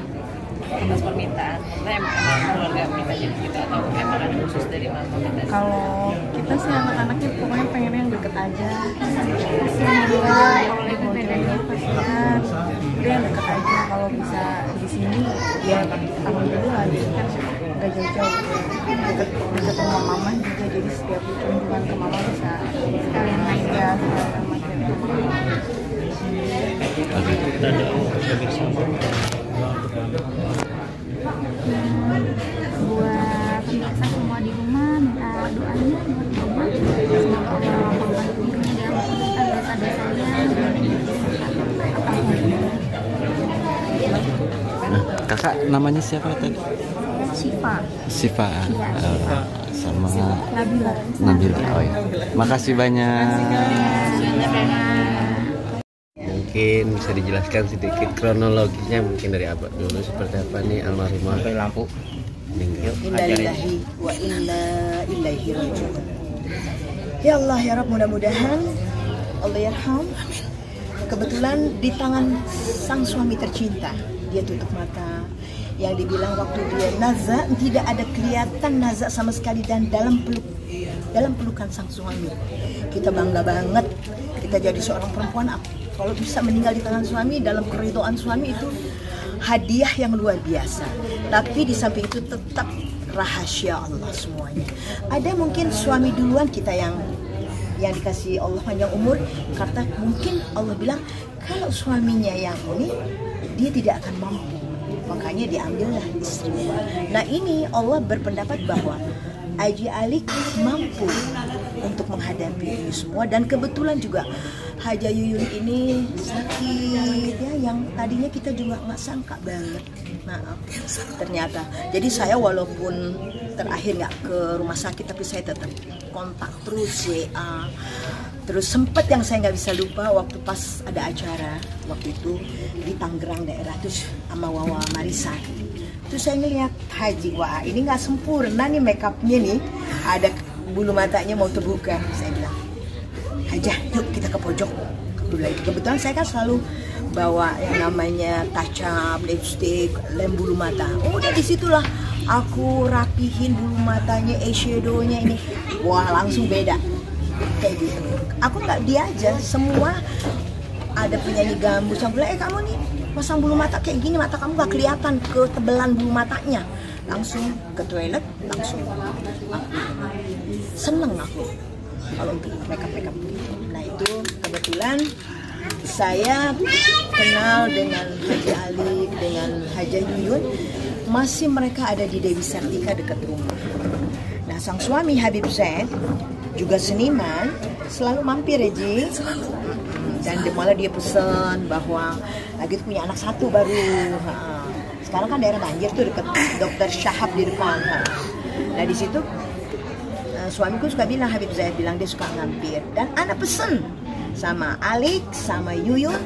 Speaker 6: Atas permintaan, emang keluarga minta jadi gitu atau emang ada khusus dari mama minta?
Speaker 8: Kalau kita sih anak-anaknya pokoknya pengen yang deket aja. Kasihan dia kalau lagi bedanya kasihan. Dia yang deket aja kalau bisa di sini ya alhamdulillah jadi kan nggak jauh-jauh deket rumah mama juga jadi setiap kunjungan ke mama bisa sekalian main ya sekalian main
Speaker 3: kita ada sebagai sama
Speaker 9: Buat pemirsa semua di rumah minta doanya buat mama. Semoga Allah lapangkan hidupnya dan mengampuni dosa-dosanya.
Speaker 1: Kakak namanya siapa tadi?
Speaker 9: Saya
Speaker 1: Siva. Sama
Speaker 9: Nabila.
Speaker 1: Oh ya. Makasih banyak. Mungkin bisa dijelaskan sedikit kronologinya mungkin dari abad dulu seperti apa nih almarhumah
Speaker 3: lampu
Speaker 1: meninggal.
Speaker 4: Innalillahi wa inna ilaihi raji'un. Ya Allah ya Rabb, mudah-mudahan Allah yarham. Kebetulan di tangan sang suami tercinta, dia tutup mata. Yang dibilang waktu dia naza tidak ada kelihatan naza sama sekali dan dalam pelukan sang suami. Kita bangga banget kita jadi seorang perempuan kalau bisa meninggal di tangan suami dalam keridhaan suami itu hadiah yang luar biasa. Tapi di samping itu tetap rahasia Allah semuanya. Ada mungkin suami duluan kita yang dikasih Allah panjang umur karena mungkin Allah bilang kalau suaminya yang ini dia tidak akan mampu, makanya diambillah istrinya. Nah ini Allah berpendapat bahwa Haji Alik mampu untuk menghadapi ini semua dan kebetulan juga Haja Yuyun ini sakit ya yang tadinya kita juga nggak sangka banget. Maaf ternyata. Jadi saya walaupun terakhir nggak ke rumah sakit tapi saya tetap kontak terus WA. Terus sempat yang saya nggak bisa lupa waktu pas ada acara waktu itu di Tangerang daerah terus sama Wawa Marisa. Terus saya ngeliat Haji, wah ini nggak sempurna nih makeupnya nih, ada bulu matanya mau terbuka. Saya bilang, Hajah yuk kita ke pojok dulu lagi. Kebetulan saya kan selalu bawa yang namanya touch up, lipstick, lem bulu mata. Udah disitulah aku rapihin bulu matanya, eyeshadow-nya ini, wah langsung beda kayak gitu. Aku nggak dia aja, semua ada penyanyi gambus yang bilang, kamu nih pasang bulu mata kayak gini, mata kamu gak kelihatan ketebalan bulu matanya.
Speaker 10: langsung ke toilet, langsung aku seneng aku kalau untuk makeup begitu. Nah itu kebetulan saya kenal dengan Haji Ali, dengan Haji Yuyun, masih mereka ada di Dewi Sartika dekat rumah. Nah sang suami Habib Zaid juga seniman, selalu mampir ya Ji. Dan malah dia pesan bahwa lagi tuh punya anak satu baru. Sekarang kan daerah banjir tuh dekat Dokter Syahab di depan. Nah di situ suamiku suka bilang, Habib Zaid bilang dia suka ngampir. Dan anak pesen sama Alik, sama Yuyun,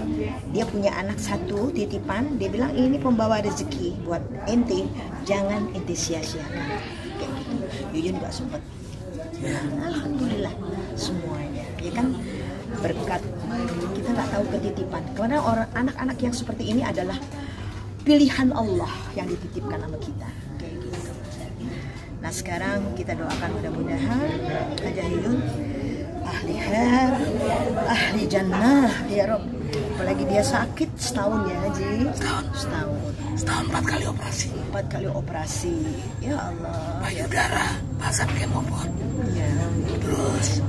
Speaker 10: dia punya anak satu titipan. Dia bilang ini pembawa rezeki buat ente, jangan ente sia-siakan. Kayak gitu. Yuyun juga sempet. Ya, alhamdulillah semuanya, ya kan berkat kita nggak tahu ketitipan. Karena orang anak-anak yang seperti ini adalah pilihan Allah yang dititipkan sama kita. Kayak gitu. Nah sekarang kita doakan mudah-mudahan Haji Yuyun ahli khair, ahli jannah ya Rob. Apalagi dia sakit setahun ya Haji. Setahun 4 kali operasi. 4 kali operasi. Ya Allah.
Speaker 4: Payudara, pasang kemopon.
Speaker 10: Ya.
Speaker 4: Terus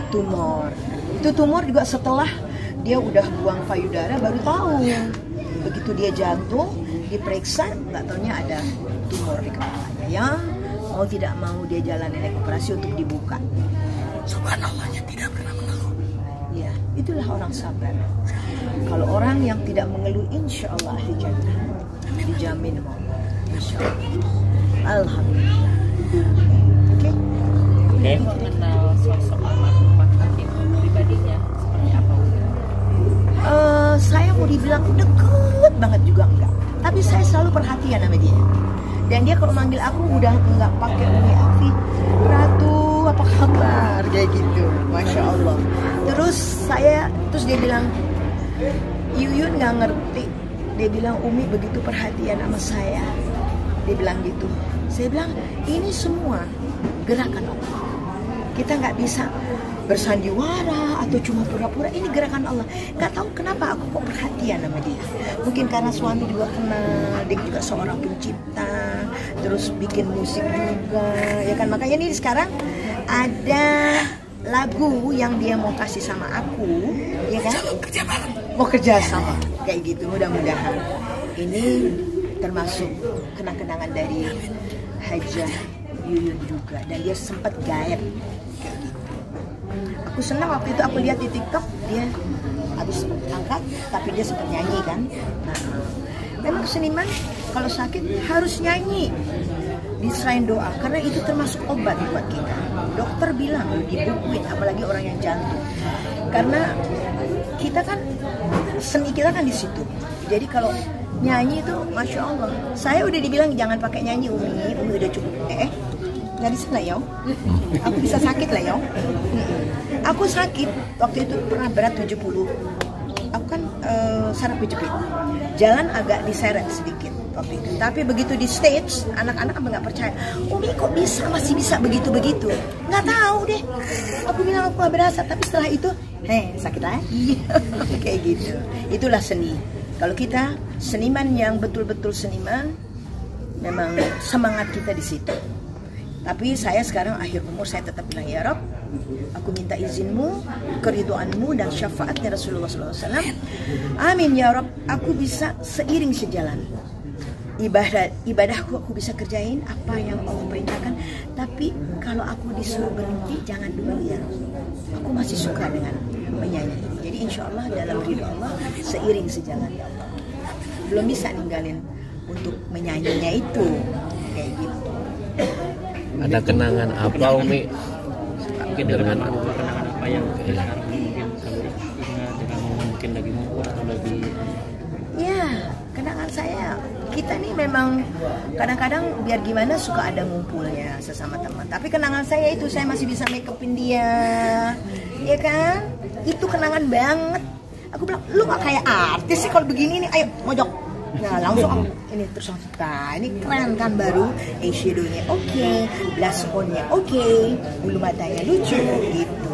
Speaker 10: tumor. Itu tumor juga setelah dia udah buang payudara baru tahu. Begitu dia jantung diperiksa, nggak taunya ada tumor di kepalanya. Ya mau tidak mau dia jalani operasi untuk dibuka.
Speaker 4: Subhanallahnya tidak pernah mengeluh.
Speaker 10: Ya, itulah orang sabar. Kalau orang yang tidak mengeluh, insya Allah ahli jannah, dijamin Allah. Insya Allah. Alhamdulillah. Oke.
Speaker 6: Mengenal sosok almarhumah Hakim pribadinya seperti apa?
Speaker 10: Saya mau dibilang deket banget juga enggak. Tapi saya selalu perhatian sama dia. Dan dia kalau manggil aku udah enggak pakai Umi Afi, Ratu apa kabar kayak gitu, masya Allah. Terus dia bilang, Yuyun nggak ngerti. Dia bilang Umi begitu perhatian sama saya. Dia bilang gitu. Saya bilang ini semua gerakan Allah. Kita nggak bisa bersandiwara atau cuma pura-pura. Ini gerakan Allah. Nggak tahu kenapa aku kok perhatian sama dia. Mungkin karena suami juga kenal, dia juga seorang pencipta, terus bikin musik juga, ya kan. Makanya ini sekarang ada lagu yang dia mau kasih sama aku, ya kan? Mau kerja sama, kayak gitu. Mudah-mudahan ini termasuk kenang-kenangan dari Hajah Yuyun juga. Dan dia sempat gaib kayak gitu. Aku senang waktu itu aku lihat di TikTok dia habis angkat, tapi dia sempat nyanyi kan. Nah, memang seniman kalau sakit harus nyanyi di selain doa, karena itu termasuk obat buat kita. Dokter bilang dibukuin, apalagi orang yang jantung. Karena kita kan seni kita kan di situ. Jadi kalau nyanyi itu masya Allah. Saya udah dibilang jangan pakai nyanyi Umi udah cukup. Nggak bisa lah ya. Aku bisa sakit lah ya. Aku sakit waktu itu pernah berat 70. Aku kan saraf kejepit. Jalan agak diseret sedikit waktu itu. Tapi begitu di stage, anak-anak nggak percaya. Umi kok masih bisa begitu-begitu? Nggak tahu deh. Aku bilang aku nggak berasa. Tapi setelah itu, sakit lagi. Kayak gitu. Itulah seni. Kalau kita seniman yang betul-betul seniman, memang semangat kita di situ. Tapi saya sekarang akhir umur, saya tetap bilang ya Rob, aku minta izinmu, keridhoanmu dan syafaatnya Rasulullah SAW. Amin ya Rob, aku bisa seiring sejalan. Ibadahku aku bisa kerjain apa yang Allah perintahkan. Tapi kalau aku disuruh berhenti, jangan dulu ya Rob. Aku masih suka dengan menyanyi. Jadi insya Allah dalam ridho Allah seiring sejalan ya Allah. Belum bisa ninggalin untuk menyanyinya itu kayak gitu.
Speaker 11: Ada kenangan apa Umi?
Speaker 3: Mungkin dengan kenangan apa yang sekarang mungkin selalu ingat dengan mungkin lagi ngumpul atau lagi?
Speaker 10: Ya, kenangan saya, kita nih memang kadang-kadang biar gimana suka ada ngumpulnya sesama teman. Tapi kenangan saya itu saya masih bisa make upin dia, ya kan? Itu kenangan banget. Aku bilang, lu gak kayak artis sih kalau begini nih, ayo mojok. Nah langsung ini terus nah ini keren kan, baru eyeshadow-nya oke, blush on-nya oke, bulu matanya lucu gitu.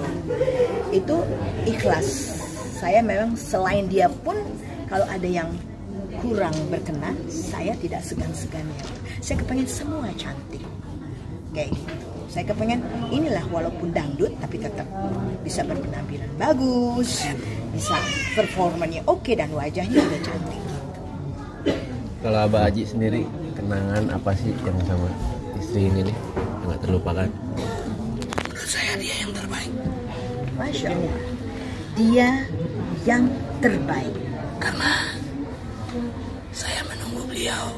Speaker 10: Itu ikhlas. Saya memang selain dia pun kalau ada yang kurang berkenan, saya tidak segan-segannya. Saya kepengen semua cantik, kayak gitu. Saya kepengen inilah walaupun dangdut tapi tetap bisa berpenampilan bagus, bisa performanya oke dan wajahnya juga cantik.
Speaker 11: Kalau Abah Haji sendiri, kenangan apa sih yang sama istri ini nih yang nggak terlupakan?
Speaker 4: Menurut saya dia yang terbaik.
Speaker 10: Masya Allah, dia yang terbaik.
Speaker 4: Karena saya menunggu beliau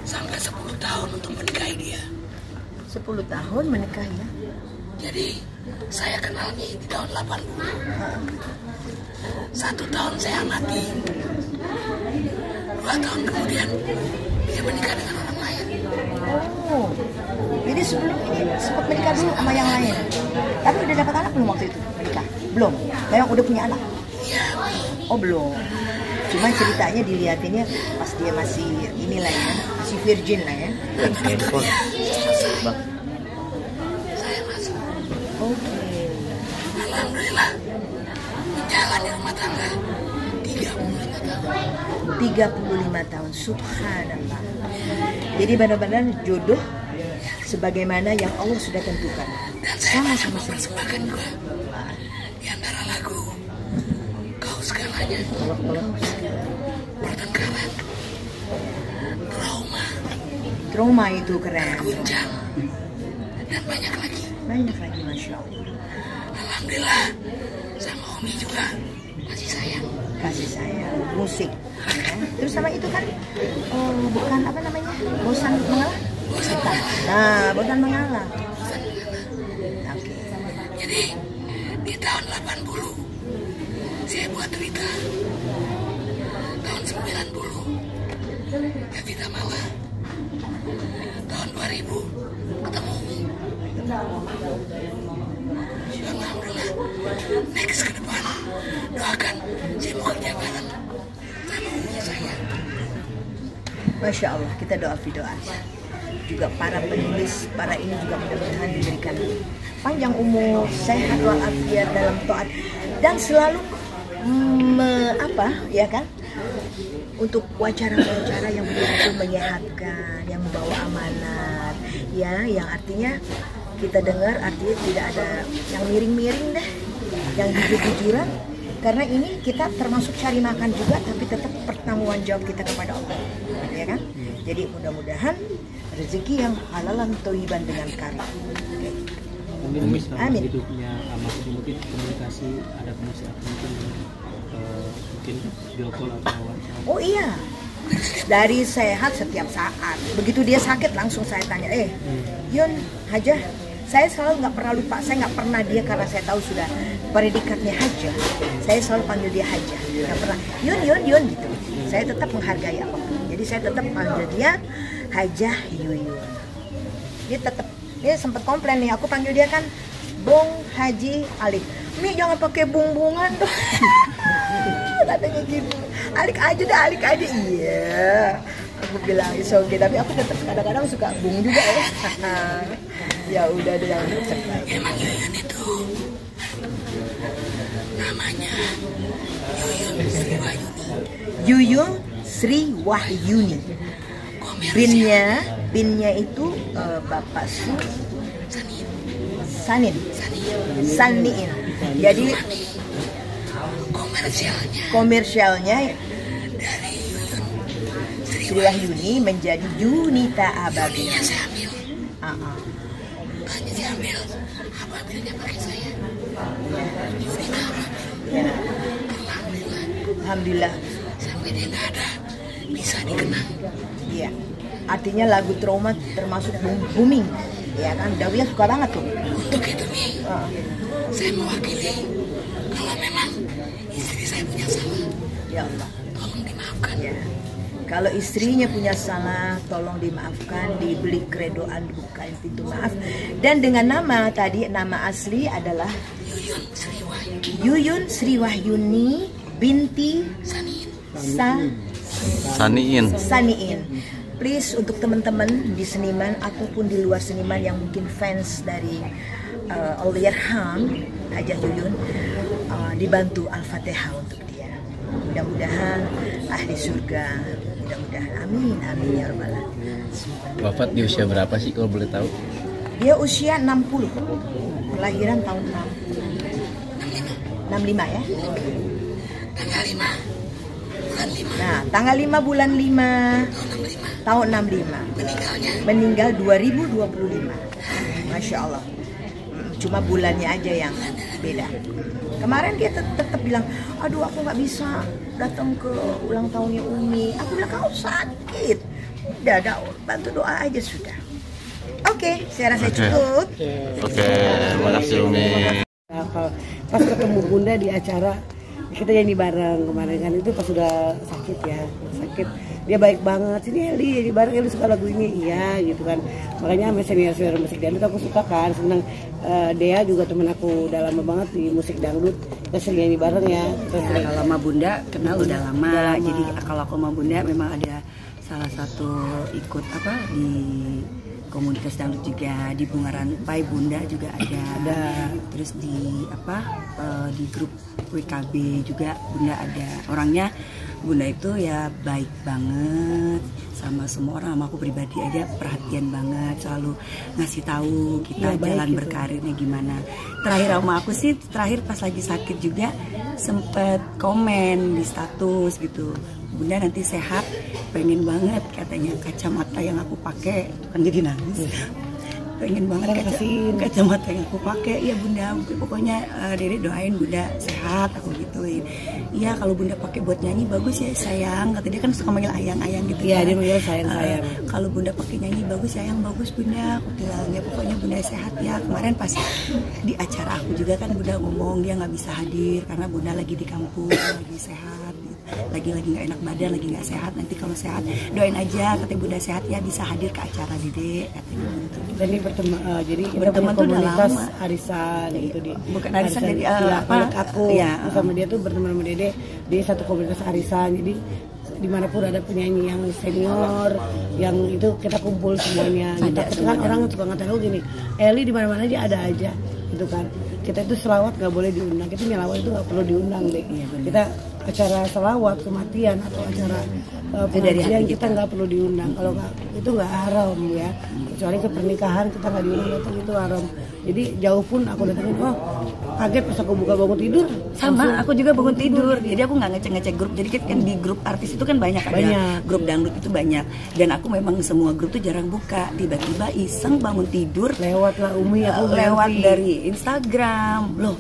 Speaker 4: sampai 10 tahun untuk menikahi dia.
Speaker 10: 10 tahun menikah ya?
Speaker 4: Jadi saya kenal nih di tahun 80. 1 tahun saya amati. 2 tahun kemudian dia menikah dengan orang lain.
Speaker 10: Oh, jadi sebelum ini sempat menikah dulu sama yang lain. Tapi udah dapat anak belum waktu itu menikah? Belum. Memang udah punya anak?
Speaker 4: Iya.
Speaker 10: Oh belum. Cuma ceritanya dilihatinnya pas dia masih inilah ya, masih virgin lah ya.
Speaker 11: Handphone.
Speaker 4: Saya masuk.
Speaker 10: Oke.
Speaker 4: Alhamdulillah menjalani rumah tangga 35 tahun.
Speaker 10: 35 tahun, subhanallah. Jadi benar-benar jodoh sebagaimana yang Allah sudah tentukan.
Speaker 4: Dan saya masih mempersembahkan juga di antara lagu Kau Segalanya, Pertengkaran,
Speaker 10: Trauma itu keren.
Speaker 4: Gunjang, dan banyak lagi.
Speaker 10: Banyak lagi, Masya Allah.
Speaker 4: Alhamdulillah sama Umi juga kasih sayang.
Speaker 10: Kasih sayang, musik. Ya. Terus sama itu kan bukan apa namanya, bosan mengalah. Bukan. Nah, bosan mengalah. Oke.
Speaker 4: Jadi di tahun 80 saya buat Twitter. Tahun 90 Evita Mala. Tahun 2000 ketemu Umi. Alhamdulillah. Next ke depan doakan saya mau kerja bareng sama Umi saya.
Speaker 10: Masya Allah, kita doa. Juga para penulis, para ini juga mudah-mudahan diberikan panjang umur, sehat walafiat dalam taat dan selalu ya kan, untuk wawancara-wawancara yang betul-betul menyehatkan, yang membawa amanat, ya, yang artinya kita dengar artinya tidak ada yang miring-miring deh, yang jujur-jujuran. Karena ini kita termasuk cari makan juga, tapi tetap pertanggungan jawab kita kepada Allah, ya kan? Jadi mudah-mudahan rezeki yang halalan thayyiban dengan karir.
Speaker 3: Amin. Hidupnya mungkin komunikasi ada mungkin video call atau WhatsApp.
Speaker 10: Oh iya, dari sehat setiap saat. Begitu dia sakit langsung saya tanya, Yun, Hajah, saya selalu nggak pernah lupa, saya nggak pernah dia karena saya tahu sudah predikatnya Hajah. Saya selalu panggil dia Hajah, nggak pernah Yun gitu. Saya tetap menghargai apapun. Jadi saya tetap panggil dia Hajah Yuyun. Dia sempat komplain nih, aku panggil dia kan Bung Haji Alik. Mi jangan pakai bung-bungan dong. Katanya gitu. Alik aja. Iya. Aku bilang it's okay, tapi aku tetap kadang-kadang suka bung juga ya. Ya udah deh yang terbaik.
Speaker 4: Emang Yuyun itu namanya
Speaker 10: Yuyun Sri Wahyuni. Binnya itu Bapak Saniin. Jadi komersialnya
Speaker 4: dari Yuyun
Speaker 10: Sri Wahyuni menjadi Yunita Ababil.
Speaker 4: saya ambil. Hanya diambil Ababilnya pakai saya. Yunita Ababil.
Speaker 10: Ya. Alhamdulillah.
Speaker 4: Sampai dia nggak ada bisa dikenang.
Speaker 10: Iya. Artinya lagu Trauma termasuk booming. Ya kan, Dawiyah suka banget tuh.
Speaker 4: Untuk itu nih, saya mewakili kalau memang istri saya punya salah,
Speaker 10: ya Allah,
Speaker 4: tolong dimaafkan.
Speaker 10: Ya. Kalau istrinya punya salah, tolong dimaafkan, diberi kredoan, dibukain pintu maaf. Dan dengan nama tadi, nama asli adalah Yuyun Sri Wahyuni binti Saniin. Please untuk teman-teman di seniman ataupun di luar seniman yang mungkin fans dari Allahyarham Hajah Yuyun, dibantu Al-Fatihah untuk dia. Mudah-mudahan ahli surga, mudah-mudahan, amin, amin ya rabbal alamin.
Speaker 11: Wafat di usia berapa sih kalau boleh tahu?
Speaker 10: Dia usia 60, kelahiran tahun 65 ya.
Speaker 4: Tanggal 5 bulan 5.
Speaker 10: Nah, tanggal 5 bulan 5 tahun 65. Meninggal 2025. Masya Allah. Cuma bulannya aja yang beda. Kemarin dia tetap bilang, aduh aku nggak bisa datang ke ulang tahunnya Umi. Aku bilang, kau sakit. Udah, bantu doa aja sudah. Oke, saya rasa cukup.
Speaker 1: Oke, makasih Umi.
Speaker 12: Pas ketemu Bunda di acara, kita nyanyi bareng kemarin kan, itu pas sudah sakit ya, sakit. Dia baik banget, sini Eli nyanyi bareng, Eli suka lagu ini, iya gitu kan. Makanya sama senior musik dangdut aku suka kan, senang. Dea juga temen aku udah lama banget di musik dangdut, kita sering nyanyi bareng ya.
Speaker 13: Kalau sama Bunda kenal udah lama, jadi kalau aku sama Bunda memang ada salah satu ikut di komunitas dangdut juga, di Bunga Rantai Bunda juga ada. Terus di di grup WKB juga Bunda ada. Orangnya Bunda itu ya baik banget sama semua orang, sama aku pribadi aja perhatian banget, selalu ngasih tahu kita ya, jalan berkarirnya gimana. Terakhir sama aku sih, terakhir pas lagi sakit juga sempet komen di status gitu, Bunda nanti sehat, pengen banget katanya kacamata yang aku pakai, kan jadi nangis. Pengen banget kacamata yang aku pakai. Iya Bunda, pokoknya Dede doain Bunda sehat, aku gituin. Iya kalau Bunda pakai buat nyanyi bagus ya sayang, kata dia kan suka manggil ayang-ayang gitu.
Speaker 12: Iya,
Speaker 13: kan.
Speaker 12: dia manggil sayang-sayang.
Speaker 13: Kalau Bunda pakai nyanyi bagus sayang, bagus Bunda, aku bilang ya pokoknya Bunda sehat ya. Kemarin pas di acara aku juga kan Bunda ngomong dia nggak bisa hadir karena Bunda lagi di kampus, lagi sehat, lagi nggak enak badan, lagi nggak sehat. Nanti kalau sehat doain aja, katanya Bunda sehat ya bisa hadir ke acara Dede, katanya gitu.
Speaker 12: Dan ini jadi kita punya komunitas arisan gitu di
Speaker 13: bukan arisan jadi
Speaker 12: aku sama dia tuh berteman sama Dede di satu komunitas arisan, jadi dimanapun ada penyanyi yang senior yang itu kita kumpul semuanya gitu. Kan orang suka ngatain gini, Eli di mana-mana aja ada aja gitu kan. Kita itu selawat nggak boleh diundang, kita nyelawat itu nggak perlu diundang deh. Kita acara selawat kematian atau acara pengajian kita nggak perlu diundang, kalau itu nggak haram ya, kecuali ke pernikahan kita nggak diundang, itu haram. Jadi jauh pun aku datangin, kaget pas aku buka bangun tidur.
Speaker 13: Sama, aku juga bangun tidur. Jadi aku nggak ngecek grup. Jadi kan di grup artis itu kan banyak. Ada grup dangdut itu banyak. Dan aku memang semua grup tuh jarang buka. Tiba-tiba iseng bangun tidur.
Speaker 12: Lewatlah Umi, aku
Speaker 13: lewat dari Instagram. Loh,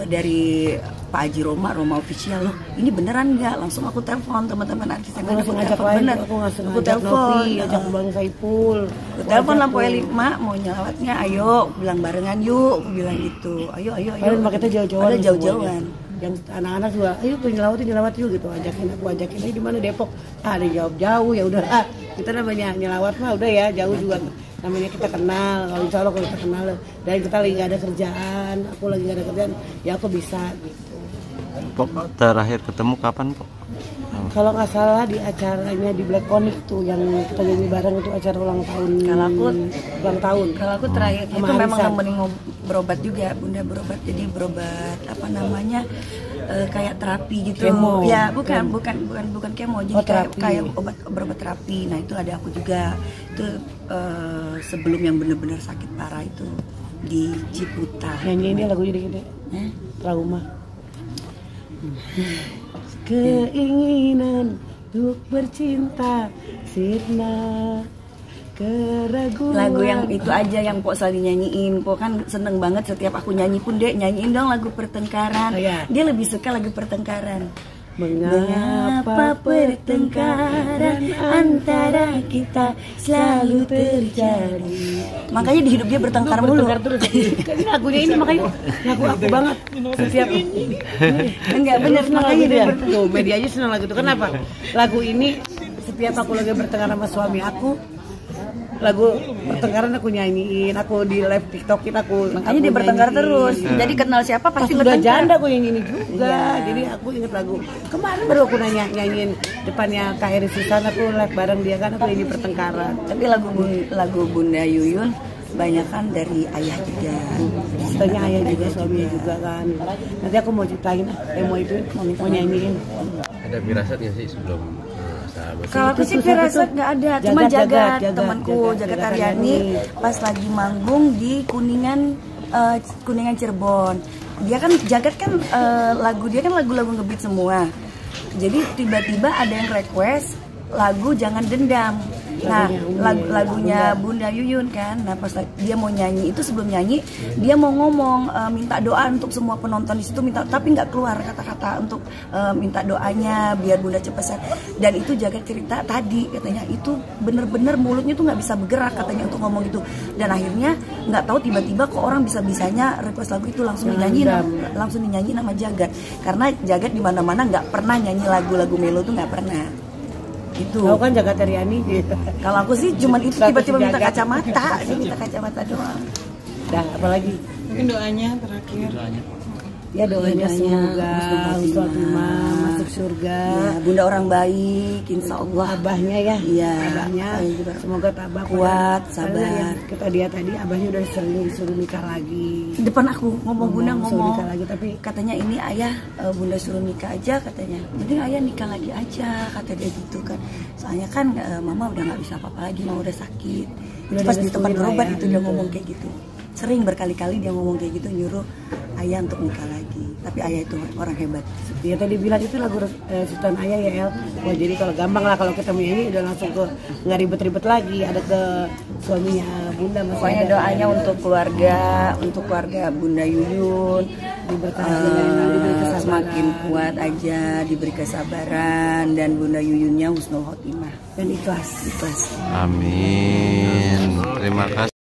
Speaker 13: dari Pak Haji Roma Official, loh ini beneran nggak? Langsung aku telepon teman-teman artis yang
Speaker 12: langsung ngajak bener. Aku telepon, ajak Bang Saipul.
Speaker 13: Aku telepon Lampu Elima mau nyelawatnya, ayo bilang barengan yuk, aku bilang gitu. Ayo.
Speaker 12: Padahal kita jauh-jauhan.
Speaker 13: Ada jauh-jauhan.
Speaker 12: Yang anak-anak juga, ayo nyelawat yuk gitu, ajakin aja di mana Depok. Ada jauh ya udah. Kita namanya nyelawat mah udah ya jauh juga. Namanya kita kenal, kalau insya Allah kalau kita kenal dan kita lagi gak ada kerjaan, aku lagi gak ada kerjaan, ya aku bisa gitu.
Speaker 1: Pok, terakhir ketemu kapan Pok?
Speaker 12: Kalau nggak salah di acaranya di Black Onyx tuh yang kita nyanyi bareng itu acara ulang tahun.
Speaker 13: Kalau aku terakhir itu memang nemenin berobat juga, Bunda berobat, jadi berobat kayak terapi gitu.
Speaker 12: Kemo.
Speaker 13: Ya bukan kemo, jadi kayak berobat terapi. Nah itu ada aku juga itu sebelum yang benar-benar sakit parah itu di Ciputa.
Speaker 12: Nyanyi ini lagu jadi gede. Trauma. Keinginan untuk bercinta, sirna keraguan.
Speaker 13: Lagu yang itu aja yang Pok selalu nyanyiin. Pok kan seneng banget setiap aku nyanyi pun Dek nyanyiin dong lagu pertengkaran. Dia lebih suka lagu pertengkaran. Mengapa pertengkaran antara kita selalu terjadi? Makanya di hidup dia bertengkar mulu.
Speaker 12: Lagunya ini makanya lagu aku banget. Setiap
Speaker 13: enggak benar, makanya dia
Speaker 12: tuh media aja senang lagu itu. Kenapa? Lagu ini setiap aku lagi bertengkar sama suami aku, lagu pertengkaran aku nyanyiin, aku di live TikTokin aku.
Speaker 13: Makanya dia bertengkar terus. Jadi kenal siapa pasti
Speaker 12: bertengkar. Udah janda aku nyanyiin juga. Jadi aku inget lagu. Kemarin baru aku nyanyiin depannya Kak Eri Susan, aku live bareng dia kan, aku nyanyi pertengkaran.
Speaker 13: Tapi lagu Bunda Yuyun kebanyakan dari ayah juga.
Speaker 12: Ceritanya ayah juga, suaminya juga kan. Nanti aku mau ceritain, mau itu mau nyanyiin.
Speaker 11: Ada firasat ya sih sebelum sahabat?
Speaker 13: Kalau aku sih firasat nggak ada, cuma Jagat temanku, Jagat Aryani pas lagi manggung di Kuningan Cirebon. Dia kan Jagat kan lagu dia kan lagu-lagu ngebeat semua. Jadi tiba-tiba ada yang request lagu Jangan Dendam. Nah, lagunya Bunda Yuyun kan. Nah, pas dia mau nyanyi itu, sebelum nyanyi dia mau ngomong minta doa untuk semua penonton di situ, minta, tapi nggak keluar kata-kata untuk minta doanya biar Bunda cepat sehat. Dan itu Jagat cerita tadi katanya itu bener-bener mulutnya tuh nggak bisa bergerak katanya untuk ngomong itu. Dan akhirnya nggak tahu tiba-tiba kok orang bisa-bisanya request lagu itu langsung dinyanyi nama Jagat. Karena Jagat di mana-mana nggak pernah nyanyi lagu-lagu melo tuh nggak pernah. Itu.
Speaker 12: Kau kan Jagat Aryani gitu.
Speaker 13: Kalau aku sih cuman itu tiba-tiba minta kacamata, dia minta kacamata doang.
Speaker 12: Dah, apalagi?
Speaker 8: Mungkin doanya terakhir.
Speaker 12: Ya doanya semoga husnul khotimah, masuk surga.
Speaker 13: Ya, Bunda orang baik, insya Allah.
Speaker 12: Abahnya ya,
Speaker 13: iya.
Speaker 12: Abahnya semoga tabah,
Speaker 13: kuat, sabar.
Speaker 12: Kita dia tadi abahnya udah sering disuruh nikah lagi.
Speaker 13: Depan aku Bunda ngomong
Speaker 12: nikah lagi, tapi
Speaker 13: katanya ini ayah Bunda suruh nikah aja katanya. Mending ayah nikah lagi aja kata dia gitu kan. Soalnya kan mama udah nggak bisa apa-apa lagi, mama udah sakit. Pas di tempat berobat itu dia ngomong kayak gitu. Sering berkali-kali dia ngomong kayak gitu, nyuruh ayah untuk nikah lagi. Tapi ayah itu orang hebat.
Speaker 12: Ya tadi bilang itu lagu Sultan Ayah ya El. Wah, jadi kalau gampang lah kalau kita menyanyi udah langsung ke nggak ribet-ribet lagi. Ada ke suaminya Bunda.
Speaker 13: Pokoknya doanya untuk keluarga Bunda Yuyun semakin kuat aja, diberi kesabaran, dan Bunda Yuyunnya husnul khotimah
Speaker 12: dan ikhlas.
Speaker 1: Amin. Terima kasih.